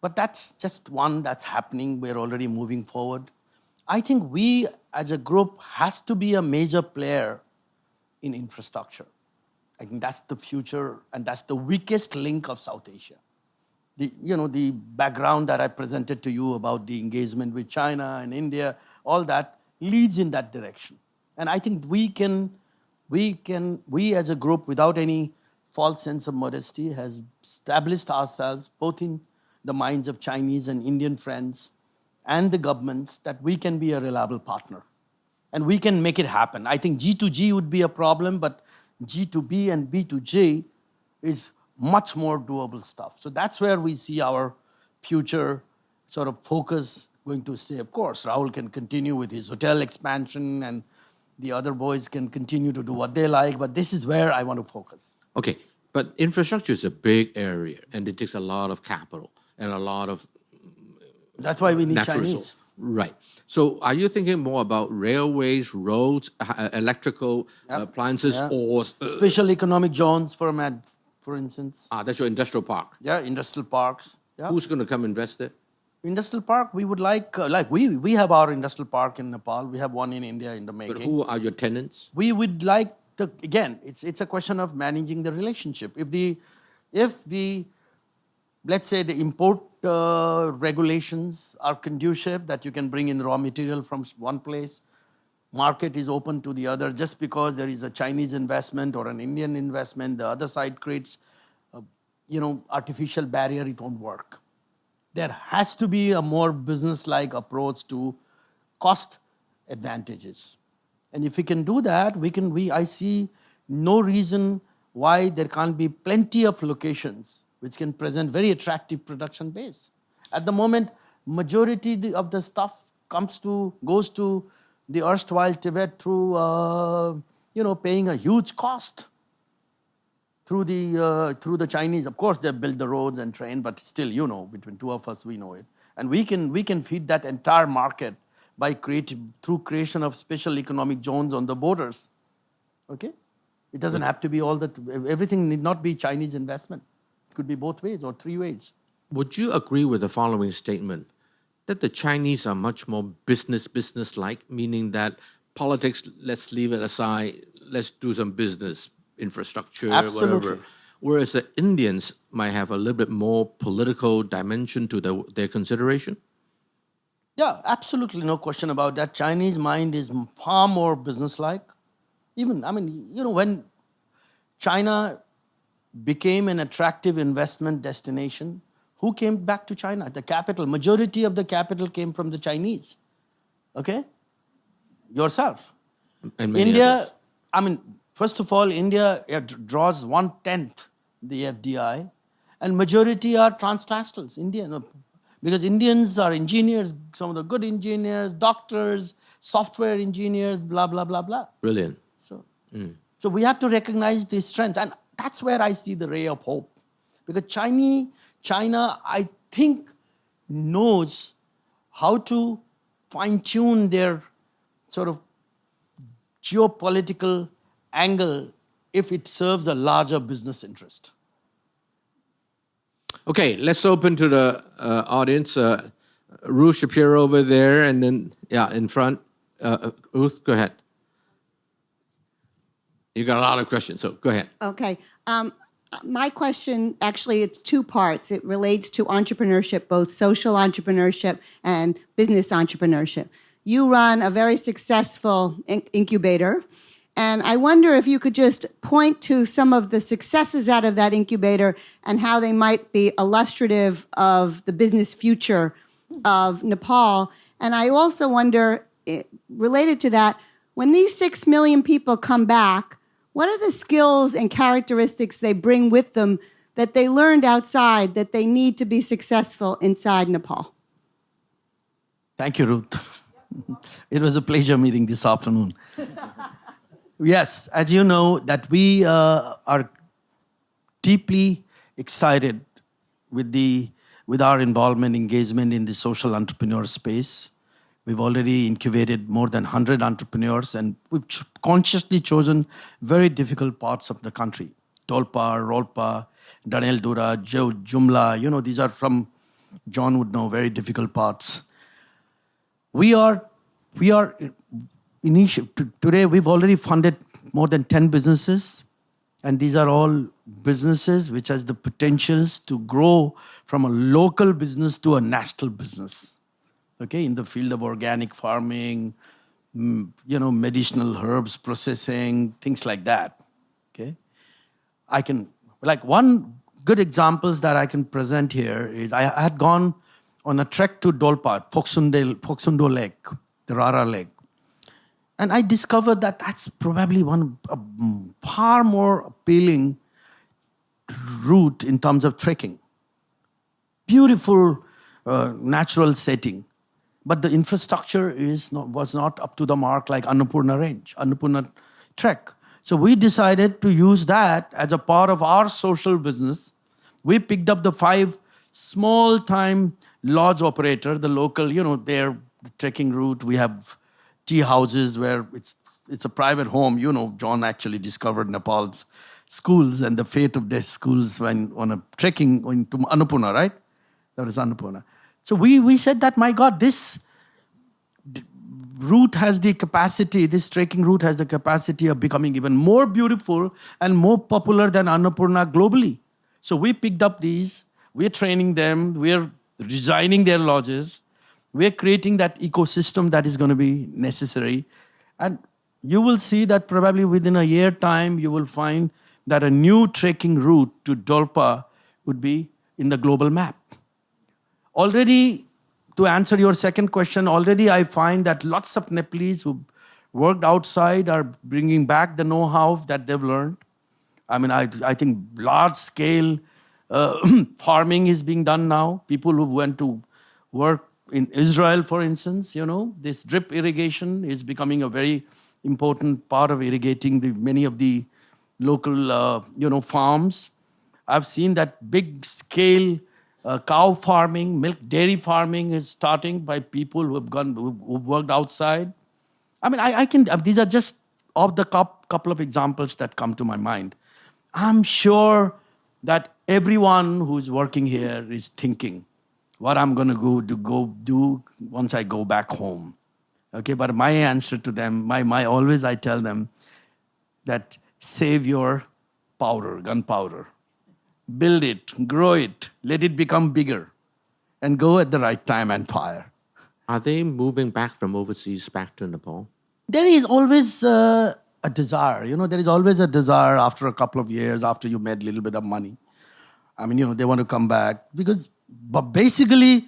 But that's just one that's happening. We're already moving forward. I think we, as a group, has to be a major player in infrastructure. I think that's the future, and that's the weakest link of South Asia. The background that I presented to you about the engagement with China and India, all that leads in that direction. And I think we as a group, without any false sense of modesty, has established ourselves both in the minds of Chinese and Indian friends and the governments that we can be a reliable partner. And we can make it happen. I think G2G would be a problem, but G2B and B2G is much more doable stuff. So that's where we see our future sort of focus going to stay. Of course, Rahul can continue with his hotel expansion, and the other boys can continue to do what they like, but this is where I want to focus. Okay, but infrastructure is a big area, and it takes a lot of capital and a lot of... That's why we need Chinese. Resource. Right. So are you thinking more about railways, roads, electrical appliances, or... special economic zones, for instance. That's your industrial park. Yeah, industrial parks. Yeah. Who's going to come invest there? Industrial park, we would like we have our industrial park in Nepal. We have one in India in the making. But who are your tenants? We would like to, again, it's a question of managing the relationship. If the let's say the import regulations are conducive, that you can bring in raw material from one place, market is open to the other, just because there is a Chinese investment or an Indian investment, the other side creates artificial barrier, it won't work. There has to be a more business-like approach to cost advantages. And if we can do that, I see no reason why there can't be plenty of locations which can present very attractive production base. At the moment, majority of the stuff goes to the erstwhile Tibet through paying a huge cost through the Chinese. Of course, they build the roads and train, but still, between two of us, we know it. And we can feed that entire market by through creation of special economic zones on the borders. Okay? It doesn't have to be everything need not be Chinese investment. Could be both ways or three ways. Would you agree with the following statement that the Chinese are much more business-like, meaning that politics, let's leave it aside, let's do some business, infrastructure, Absolutely. whatever. Whereas the Indians might have a little bit more political dimension to their consideration? Yeah, absolutely, no question about that. Chinese mind is far more business-like. Even, when China became an attractive investment destination, who came back to China? The capital. Majority of the capital came from the Chinese. Okay? Yourself. And many India, others. first of all, India draws 1/10 the FDI, and majority are transnationals, Indian. Because Indians are engineers, some of the good engineers, doctors, software engineers, blah, blah, blah, blah. Brilliant. So we have to recognize the strength. And that's where I see the ray of hope. Because China, I think, knows how to fine-tune their sort of geopolitical angle if it serves a larger business interest. Okay, let's open to the audience. Ruth Shapiro over there, and then, in front. Ruth, go ahead. You got a lot of questions, so go ahead. Okay. My question, actually, it's two parts. It relates to entrepreneurship, both social entrepreneurship and business entrepreneurship. You run a very successful incubator, and I wonder if you could just point to some of the successes out of that incubator and how they might be illustrative of the business future of Nepal. And I also wonder, related to that, when these 6 million people come back, what are the skills and characteristics they bring with them that they learned outside that they need to be successful inside Nepal? Thank you, Ruth. It was a pleasure meeting this afternoon. Yes, as you know, that we are deeply excited with our involvement, engagement in the social entrepreneur space. We've already incubated more than 100 entrepreneurs, and we've consciously chosen very difficult parts of the country. Dolpa, Rolpa, Danel Dura, Jumla, these are from, John would know, very difficult parts. Today we've already funded more than 10 businesses, and these are all businesses which has the potentials to grow from a local business to a national business. Okay, in the field of organic farming, medicinal herbs processing, things like that. Okay, one good examples that I can present here is I had gone on a trek to Dolpa, Phoksundo Lake, the Rara Lake, and I discovered that that's probably a far more appealing route in terms of trekking. Beautiful natural setting. But the infrastructure was not up to the mark like Annapurna Range, Annapurna Trek. So we decided to use that as a part of our social business. We picked up the 5 small-time lodge operator, the local, their trekking route. We have tea houses where it's a private home. John actually discovered Nepal's schools and the fate of their schools when on a trekking into Annapurna, right? That was Annapurna. So we said that, my God, this route has the capacity, this trekking route has the capacity of becoming even more beautiful and more popular than Annapurna globally. So we picked up these, we're training them, we're designing their lodges, we're creating that ecosystem that is going to be necessary. And you will see that probably within a year time, you will find that a new trekking route to Dolpa would be in the global map. Already, to answer your second question, already I find that lots of Nepalese who worked outside are bringing back the know-how that they've learned. I think large-scale farming is being done now. People who went to work in Israel, for instance, this drip irrigation is becoming a very important part of irrigating many of the local, farms. I've seen that big-scale cow farming, milk dairy farming is starting by people who've worked outside. These are just of the couple of examples that come to my mind. I'm sure that everyone who's working here is thinking what I'm going to go do once I go back home. Okay, but my answer to them, always I tell them that save your gunpowder. Build it, grow it, let it become bigger, and go at the right time and fire. Are they moving back from overseas back to Nepal? There is always a desire. There is always a desire after a couple of years, after you made a little bit of money. I mean, they want to come back. But basically,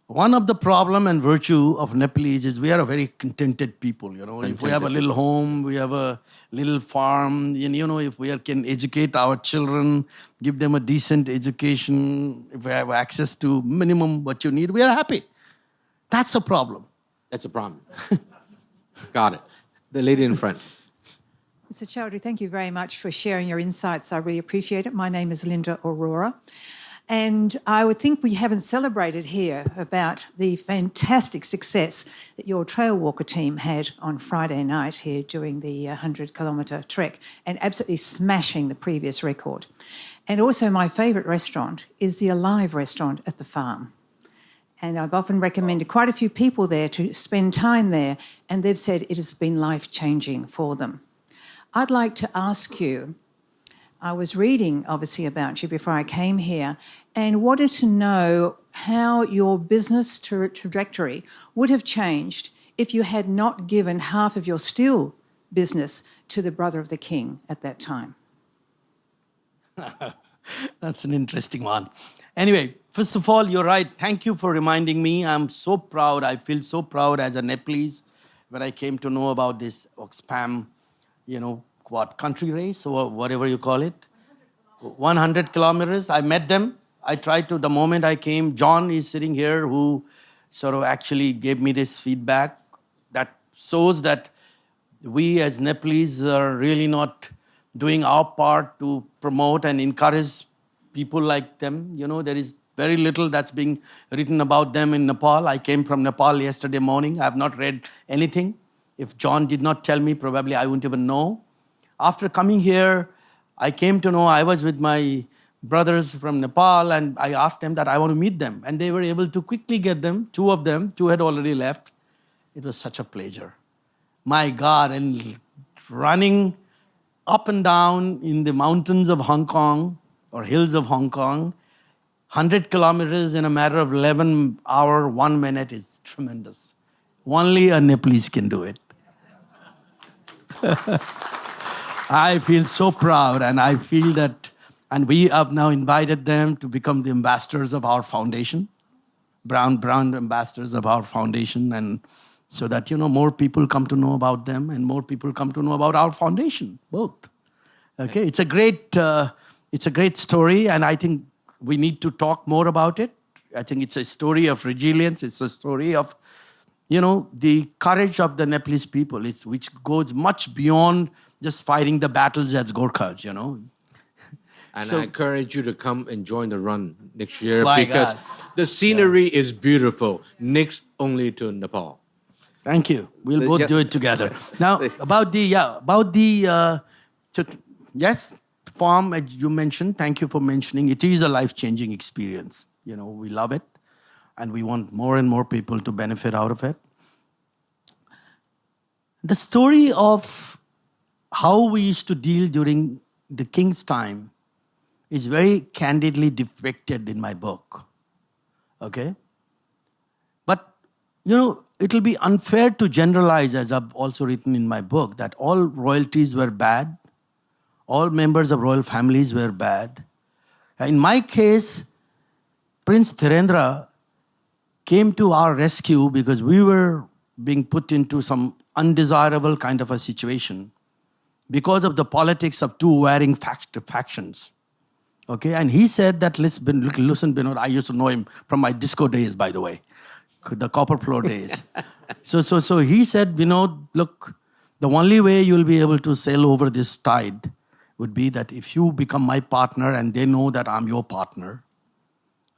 one of the problem and virtue of Nepalese is we are a very contented people. If we have a little home, we have a little farm, if we can educate our children, give them a decent education, if we have access to minimum what you need, we are happy. That's a problem. That's a problem. Got it. The lady in front. Mr. Chaudhary, thank you very much for sharing your insights. I really appreciate it. My name is Linda Aurora. And I would think we haven't celebrated here about the fantastic success that your trail walker team had on Friday night here during the 100-kilometre trek and absolutely smashing the previous record. And also my favourite restaurant is the Alive restaurant at the farm. And I've often recommended quite a few people there to spend time there, and they've said it has been life-changing for them. I'd like to ask you, I was reading, obviously, about you before I came here and wanted to know how your business trajectory would have changed if you had not given half of your steel business to the brother of the king at that time. That's an interesting one. Anyway, first of all, you're right. Thank you for reminding me. I'm so proud. I feel so proud as a Nepalese when I came to know about this Oxfam, country race or whatever you call it. 100 kilometers. I met them. I tried to, the moment I came, John is sitting here who sort of actually gave me this feedback that shows that we as Nepalese are really not doing our part to promote and encourage people like them. There is very little that's being written about them in Nepal. I came from Nepal yesterday morning. I have not read anything. If John did not tell me, probably I wouldn't even know. After coming here, I came to know I was with my brothers from Nepal and I asked them that I want to meet them. And they were able to quickly get them, two of them, two had already left. It was such a pleasure. My God, and running up and down in the mountains of Hong Kong or hills of Hong Kong, 100 kilometers in a matter of 11 hours, 1 minute is tremendous. Only a Nepalese can do it. I feel so proud, and I feel that, and we have now invited them to become the ambassadors of our foundation, brown ambassadors of our foundation, and so that, more people come to know about them and more people come to know about our foundation, both. Okay, it's a great story, and I think we need to talk more about it. I think it's a story of resilience. It's a story of, the courage of the Nepalese people, which goes much beyond just fighting the battles as Gorkhas, And I encourage you to come and join the run next year My because God. the scenery is beautiful, next only to Nepal. Thank you. We'll both do it together. Now, yes, farm, as you mentioned, thank you for mentioning, it is a life-changing experience. We love it, and we want more and more people to benefit out of it. The story of how we used to deal during the king's time is very candidly depicted in my book. Okay? But, it'll be unfair to generalize, as I've also written in my book, that all royalties were bad, all members of royal families were bad. In my case, Prince Thirendra came to our rescue because we were being put into some undesirable kind of a situation because of the politics of two warring factions. Okay, and he said that, listen, Binod, I used to know him from my disco days, by the way, the copper floor days. So he said, Binod, look, the only way you'll be able to sail over this tide would be that if you become my partner and they know that I'm your partner.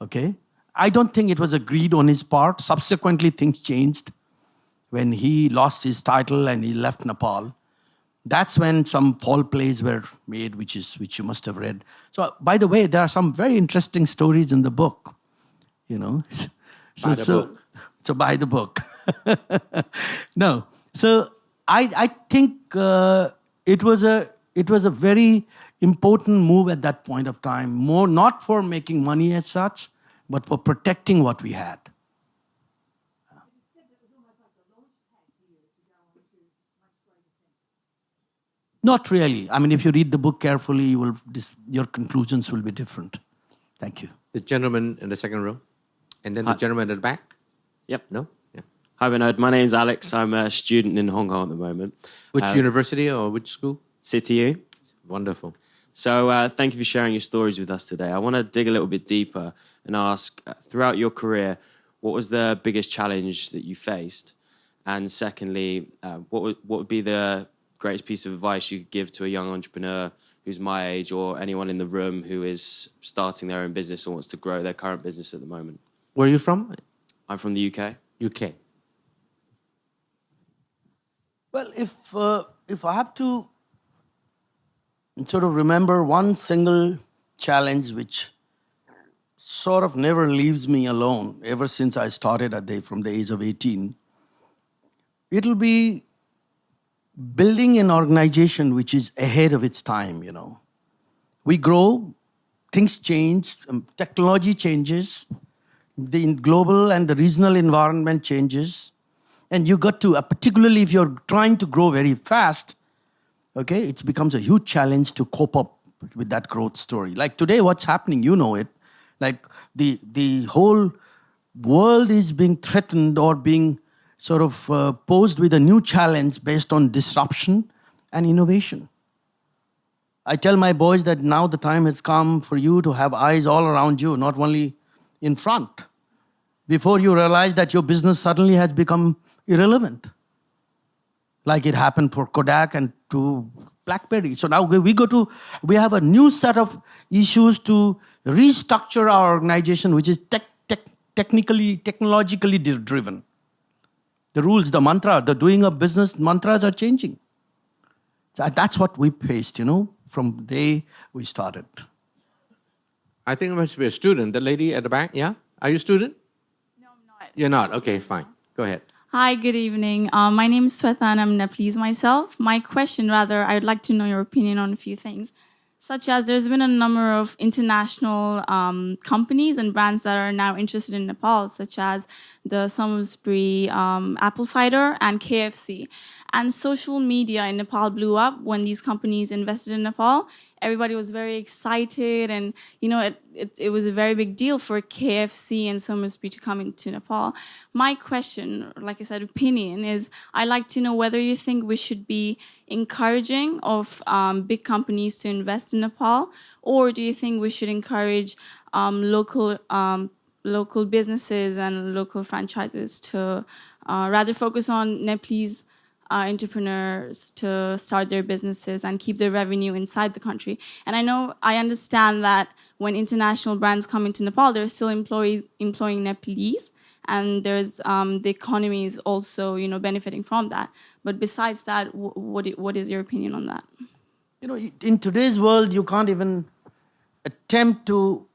Okay? I don't think it was agreed on his part. Subsequently, things changed when he lost his title and he left Nepal. That's when some Paul plays were made, which you must have read. So, by the way, there are some very interesting stories in the book. You know, so buy the book. No, so I think it was a very important move at that point of time. More not for making money as such, but for protecting what we had. Not really. I mean, if you read the book carefully, your conclusions will be different. Thank you. The gentleman in the second row. And then the gentleman at the back. Yep. No? Yeah. Hi, Binod. My name's Alex. I'm a student in Hong Kong at the moment. Which university or which school? CityU. Wonderful. So thank you for sharing your stories with us today. I want to dig a little bit deeper and ask, throughout your career, what was the biggest challenge that you faced? And secondly, what would be the greatest piece of advice you could give to a young entrepreneur who's my age or anyone in the room who is starting their own business or wants to grow their current business at the moment? Where are you from? I'm from the UK. UK. Well, if I have to sort of remember one single challenge which sort of never leaves me alone ever since I started from the age of 18, it'll be building an organization which is ahead of its time, you know. We grow, things change, technology changes, the global and the regional environment changes, and you got to, particularly if you're trying to grow very fast, okay, it becomes a huge challenge to cope up with that growth story. Like today, what's happening, you know it, like the whole world is being threatened or being sort of posed with a new challenge based on disruption and innovation. I tell my boys that now the time has come for you to have eyes all around you, not only in front, before you realize that your business suddenly has become irrelevant, like it happened for Kodak and to BlackBerry. So now we have a new set of issues to restructure our organization, which is technologically driven. The rules, the mantra, the doing of business mantras are changing. So that's what we faced, you know, from the day we started. I think it must be a student. The lady at the back, yeah? Are you a student? No, I'm not. You're not? Okay, fine. Go ahead. Hi, good evening. My name is Sweta and I'm Nepalese myself. My question, rather, I would like to know your opinion on a few things, such as there's been a number of international companies and brands that are now interested in Nepal, such as the Salisbury apple cider and KFC. And social media in Nepal blew up when these companies invested in Nepal. Everybody was very excited, and you know it was a very big deal for KFC and Salisbury to come into Nepal. My question, like I said, opinion is I'd like to know whether you think we should be encouraging of big companies to invest in Nepal, or do you think we should encourage local businesses and local franchises to rather focus on Nepalese entrepreneurs to start their businesses and keep their revenue inside the country? And I understand that when international brands come into Nepal, they're still employing Nepalese, and there's the economy is also benefiting from that. But besides that, what is your opinion on that? You know, in today's world, you can't even attempt to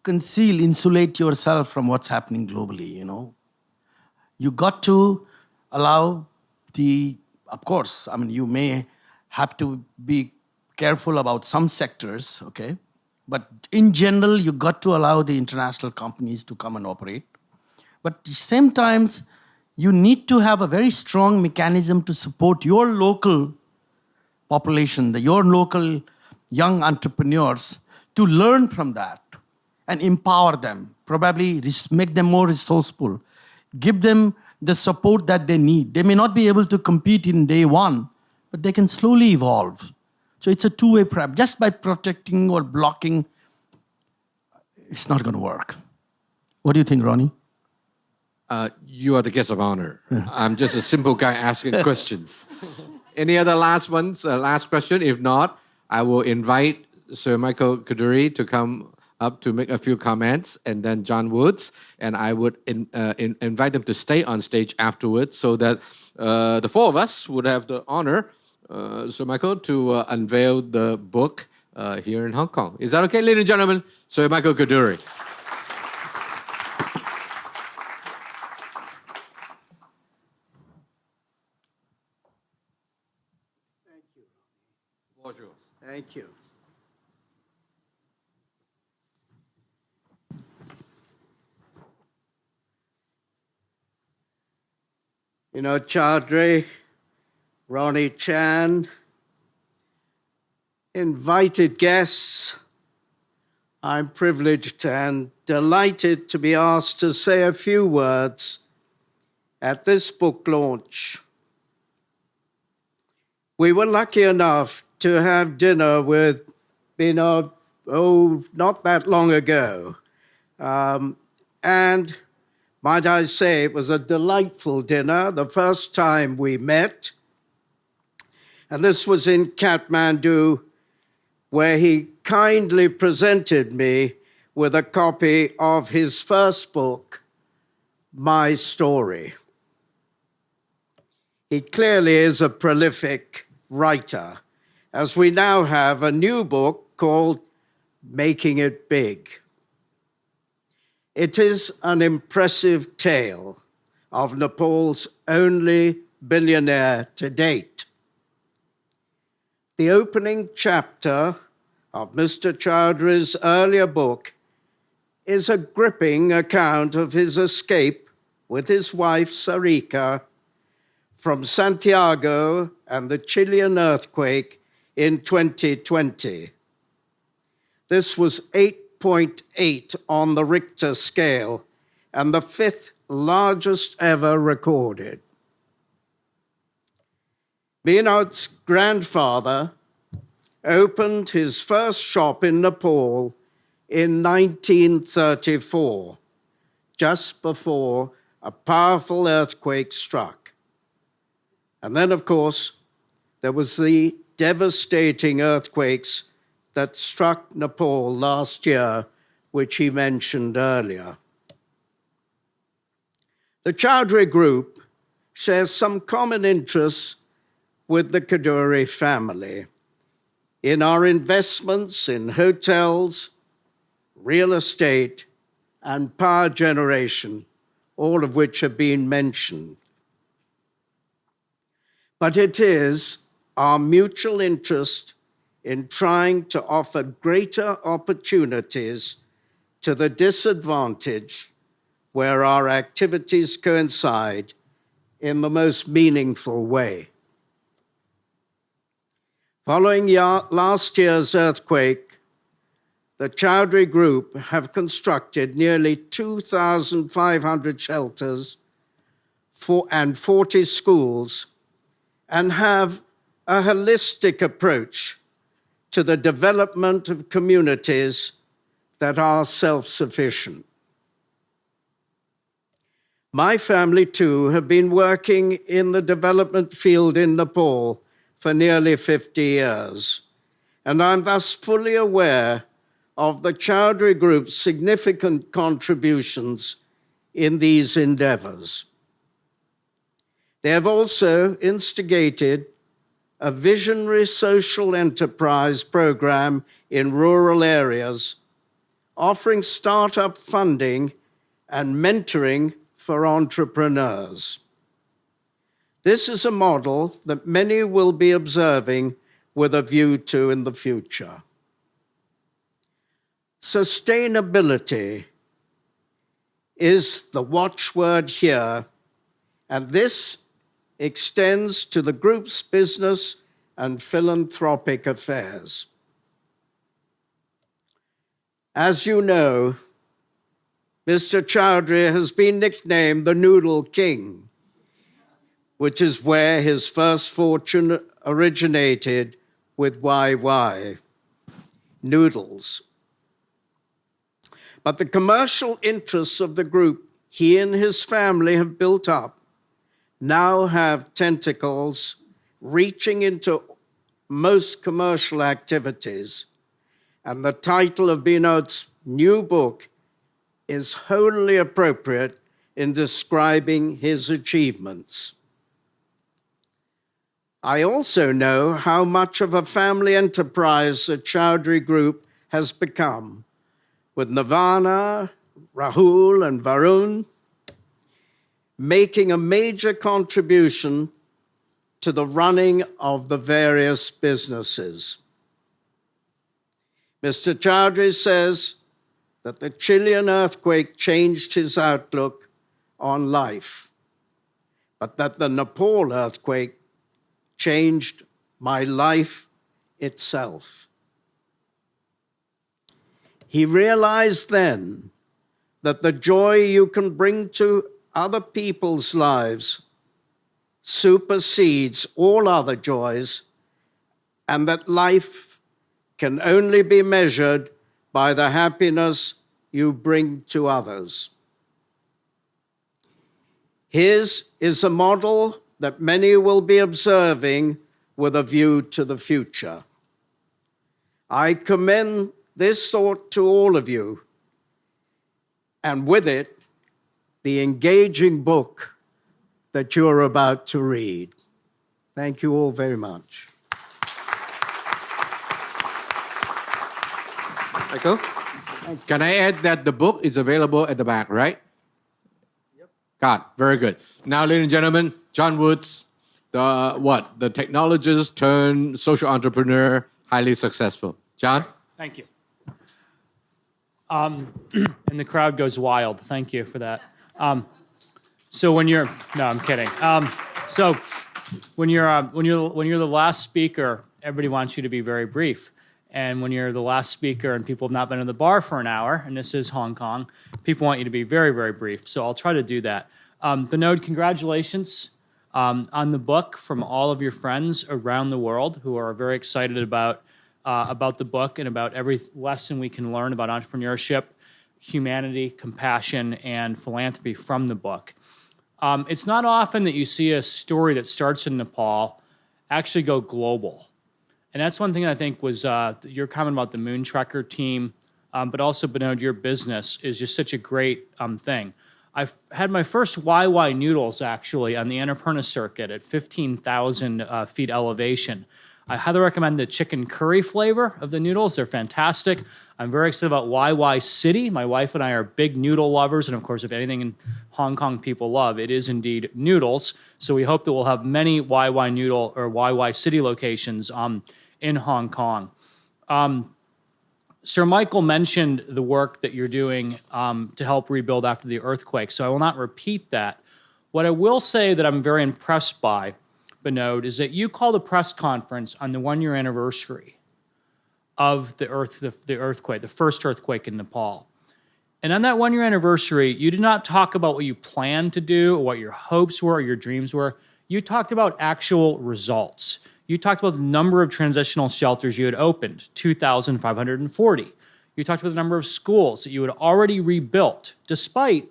insulate yourself from what's happening globally, you know. You got to allow of course, I mean, you may have to be careful about some sectors, okay? But in general, you got to allow the international companies to come and operate. But at the same time, you need to have a very strong mechanism to support your local population, your local young entrepreneurs, to learn from that and empower them, probably make them more resourceful, give them the support that they need. They may not be able to compete in day one, but they can slowly evolve. So it's a two-way prep. Just by protecting or blocking, it's not going to work. What do you think, Ronnie? You are the guest of honor. I'm just a simple guy asking questions. Any other last question? If not, I will invite Sir Michael Kadoorie to come up to make a few comments, and then John Woods, and I would invite them to stay on stage afterwards so that the four of us would have the honor Sir Michael to unveil the book here in Hong Kong. Is that okay, ladies and gentlemen? Sir Michael Kadoorie. Thank you. Binod Chaudhary, Ronnie Chan, invited guests, I'm privileged and delighted to be asked to say a few words at this book launch. We were lucky enough to have dinner with Binod, not that long ago. And might I say, it was a delightful dinner, the first time we met. And this was in Kathmandu, where he kindly presented me with a copy of his first book, My Story. He clearly is a prolific writer, as we now have a new book called Making It Big. It is an impressive tale of Nepal's only billionaire to date. The opening chapter of Mr. Chaudhary's earlier book is a gripping account of his escape with his wife Sarika from Santiago and the Chilean earthquake in 2020. This was 8.8 on the Richter scale and the 5th largest ever recorded. Binod's grandfather opened his first shop in Nepal in 1934, just before a powerful earthquake struck. And then, of course, there was the devastating earthquakes that struck Nepal last year, which he mentioned earlier. The Chaudhary Group shares some common interests with the Kadoorie family in our investments in hotels, real estate, and power generation, all of which have been mentioned. But it is our mutual interest in trying to offer greater opportunities to the disadvantaged where our activities coincide in the most meaningful way. Following last year's earthquake, the Chaudhary Group have constructed nearly 2,500 shelters and 40 schools and have a holistic approach to the development of communities that are self-sufficient. My family, too, have been working in the development field in Nepal for nearly 50 years, and I'm thus fully aware of the Chaudhary Group's significant contributions in these endeavors. They have also instigated a visionary social enterprise program in rural areas, offering startup funding and mentoring for entrepreneurs. This is a model that many will be observing with a view to in the future. Sustainability is the watchword here, and this extends to the group's business and philanthropic affairs. As you know, Mr. Chaudhary has been nicknamed the Noodle King, which is where his first fortune originated with YY, noodles. But the commercial interests of the group he and his family have built up now have tentacles reaching into most commercial activities. And the title of Binod's new book is wholly appropriate in describing his achievements. I also know how much of a family enterprise the Chaudhary Group has become, with Nirvana, Rahul, and Varun making a major contribution to the running of the various businesses. Mr. Chaudhary says that the Chilean earthquake changed his outlook on life, but that the Nepal earthquake changed my life itself. He realized then that the joy you can bring to other people's lives supersedes all other joys, and that life can only be measured by the happiness you bring to others. His is a model that many will be observing with a view to the future. I commend this thought to all of you, and with it, the engaging book that you're about to read. Thank you all very much. Michael, can I add that the book is available at the back, right? Yep. God, very good. Now, ladies and gentlemen, John Woods, the technologist turned social entrepreneur, highly successful. John? Thank you. And the crowd goes wild. Thank you for that. So when you're, no, I'm kidding. So when you're the last speaker, everybody wants you to be very brief. And when you're the last speaker and people have not been in the bar for an hour, and this is Hong Kong, people want you to be very, very brief. So I'll try to do that. Binod, congratulations on the book from all of your friends around the world who are very excited about the book and about every lesson we can learn about entrepreneurship, humanity, compassion, and philanthropy from the book. It's not often that you see a story that starts in Nepal actually go global. And that's one thing I think was your comment about the Moon Trekker team, but also, Binod, your business is just such a great thing. I've had my first YY noodles, actually, on the Annapurna circuit at 15,000 feet elevation. I highly recommend the chicken curry flavor of the noodles. They're fantastic. I'm very excited about YY City. My wife and I are big noodle lovers. And of course, if anything in Hong Kong people love, it is indeed noodles. So we hope that we'll have many YY Noodle or YY City locations in Hong Kong. Sir Michael mentioned the work that you're doing to help rebuild after the earthquake. So I will not repeat that. What I will say that I'm very impressed by, Binod, is that you called a press conference on the 1-year anniversary of the earthquake, the first earthquake in Nepal. And on that 1-year anniversary, you did not talk about what you planned to do or what your hopes were or your dreams were. You talked about actual results. You talked about the number of transitional shelters you had opened, 2,540. You talked about the number of schools that you had already rebuilt, despite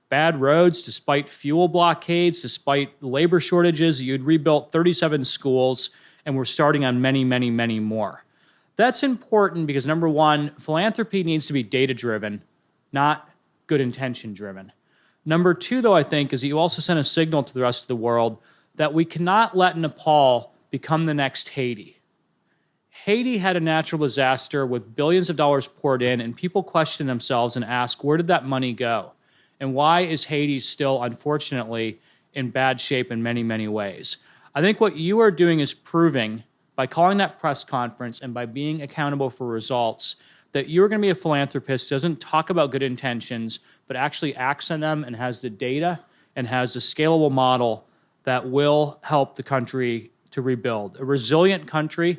bad roads, despite fuel blockades, despite labor shortages. You'd rebuilt 37 schools, and we're starting on many, many, many more. That's important because, number one, philanthropy needs to be data-driven, not good intention-driven. Number two, though, I think, is that you also send a signal to the rest of the world that we cannot let Nepal become the next Haiti. Haiti had a natural disaster with billions of dollars poured in, and people question themselves and ask, where did that money go? And why is Haiti still, unfortunately, in bad shape in many, many ways? I think what you are doing is proving, by calling that press conference and by being accountable for results, that you're going to be a philanthropist who doesn't talk about good intentions, but actually acts on them and has the data and has a scalable model that will help the country to rebuild. A resilient country.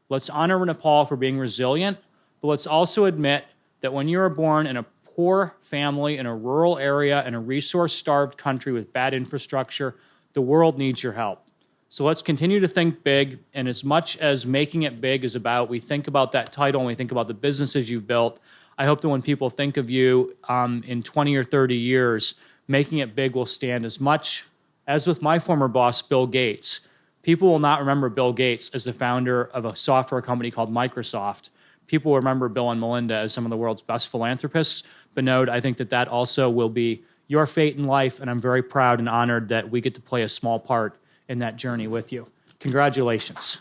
Let's honor Nepal for being resilient, but let's also admit that when you are born in a poor family in a rural area in a resource-starved country with bad infrastructure, the world needs your help. So let's continue to think big, and as much as making it big is about, we think about that title and we think about the businesses you've built, I hope that when people think of you in 20 or 30 years, making it big will stand as much as with my former boss, Bill Gates. People will not remember Bill Gates as the founder of a software company called Microsoft. People will remember Bill and Melinda as some of the world's best philanthropists. Binod, I think that also will be your fate in life, and I'm very proud and honored that we get to play a small part in that journey with you. Congratulations.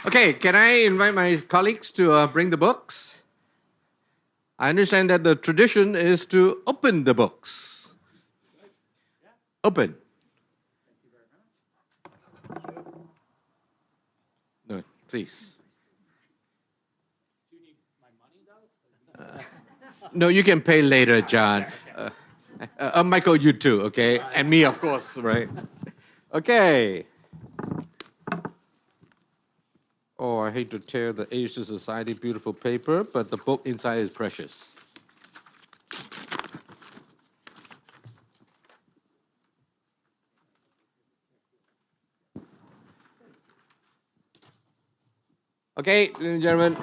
Okay, can I invite my colleagues to bring the books? I understand that the tradition is to open the books. Open. No, please. No, you can pay later, John. Michael, you too, okay? And me, of course, right? Okay. Oh, I hate to tear the Asia Society beautiful paper, but the book inside is precious. Okay, ladies and gentlemen,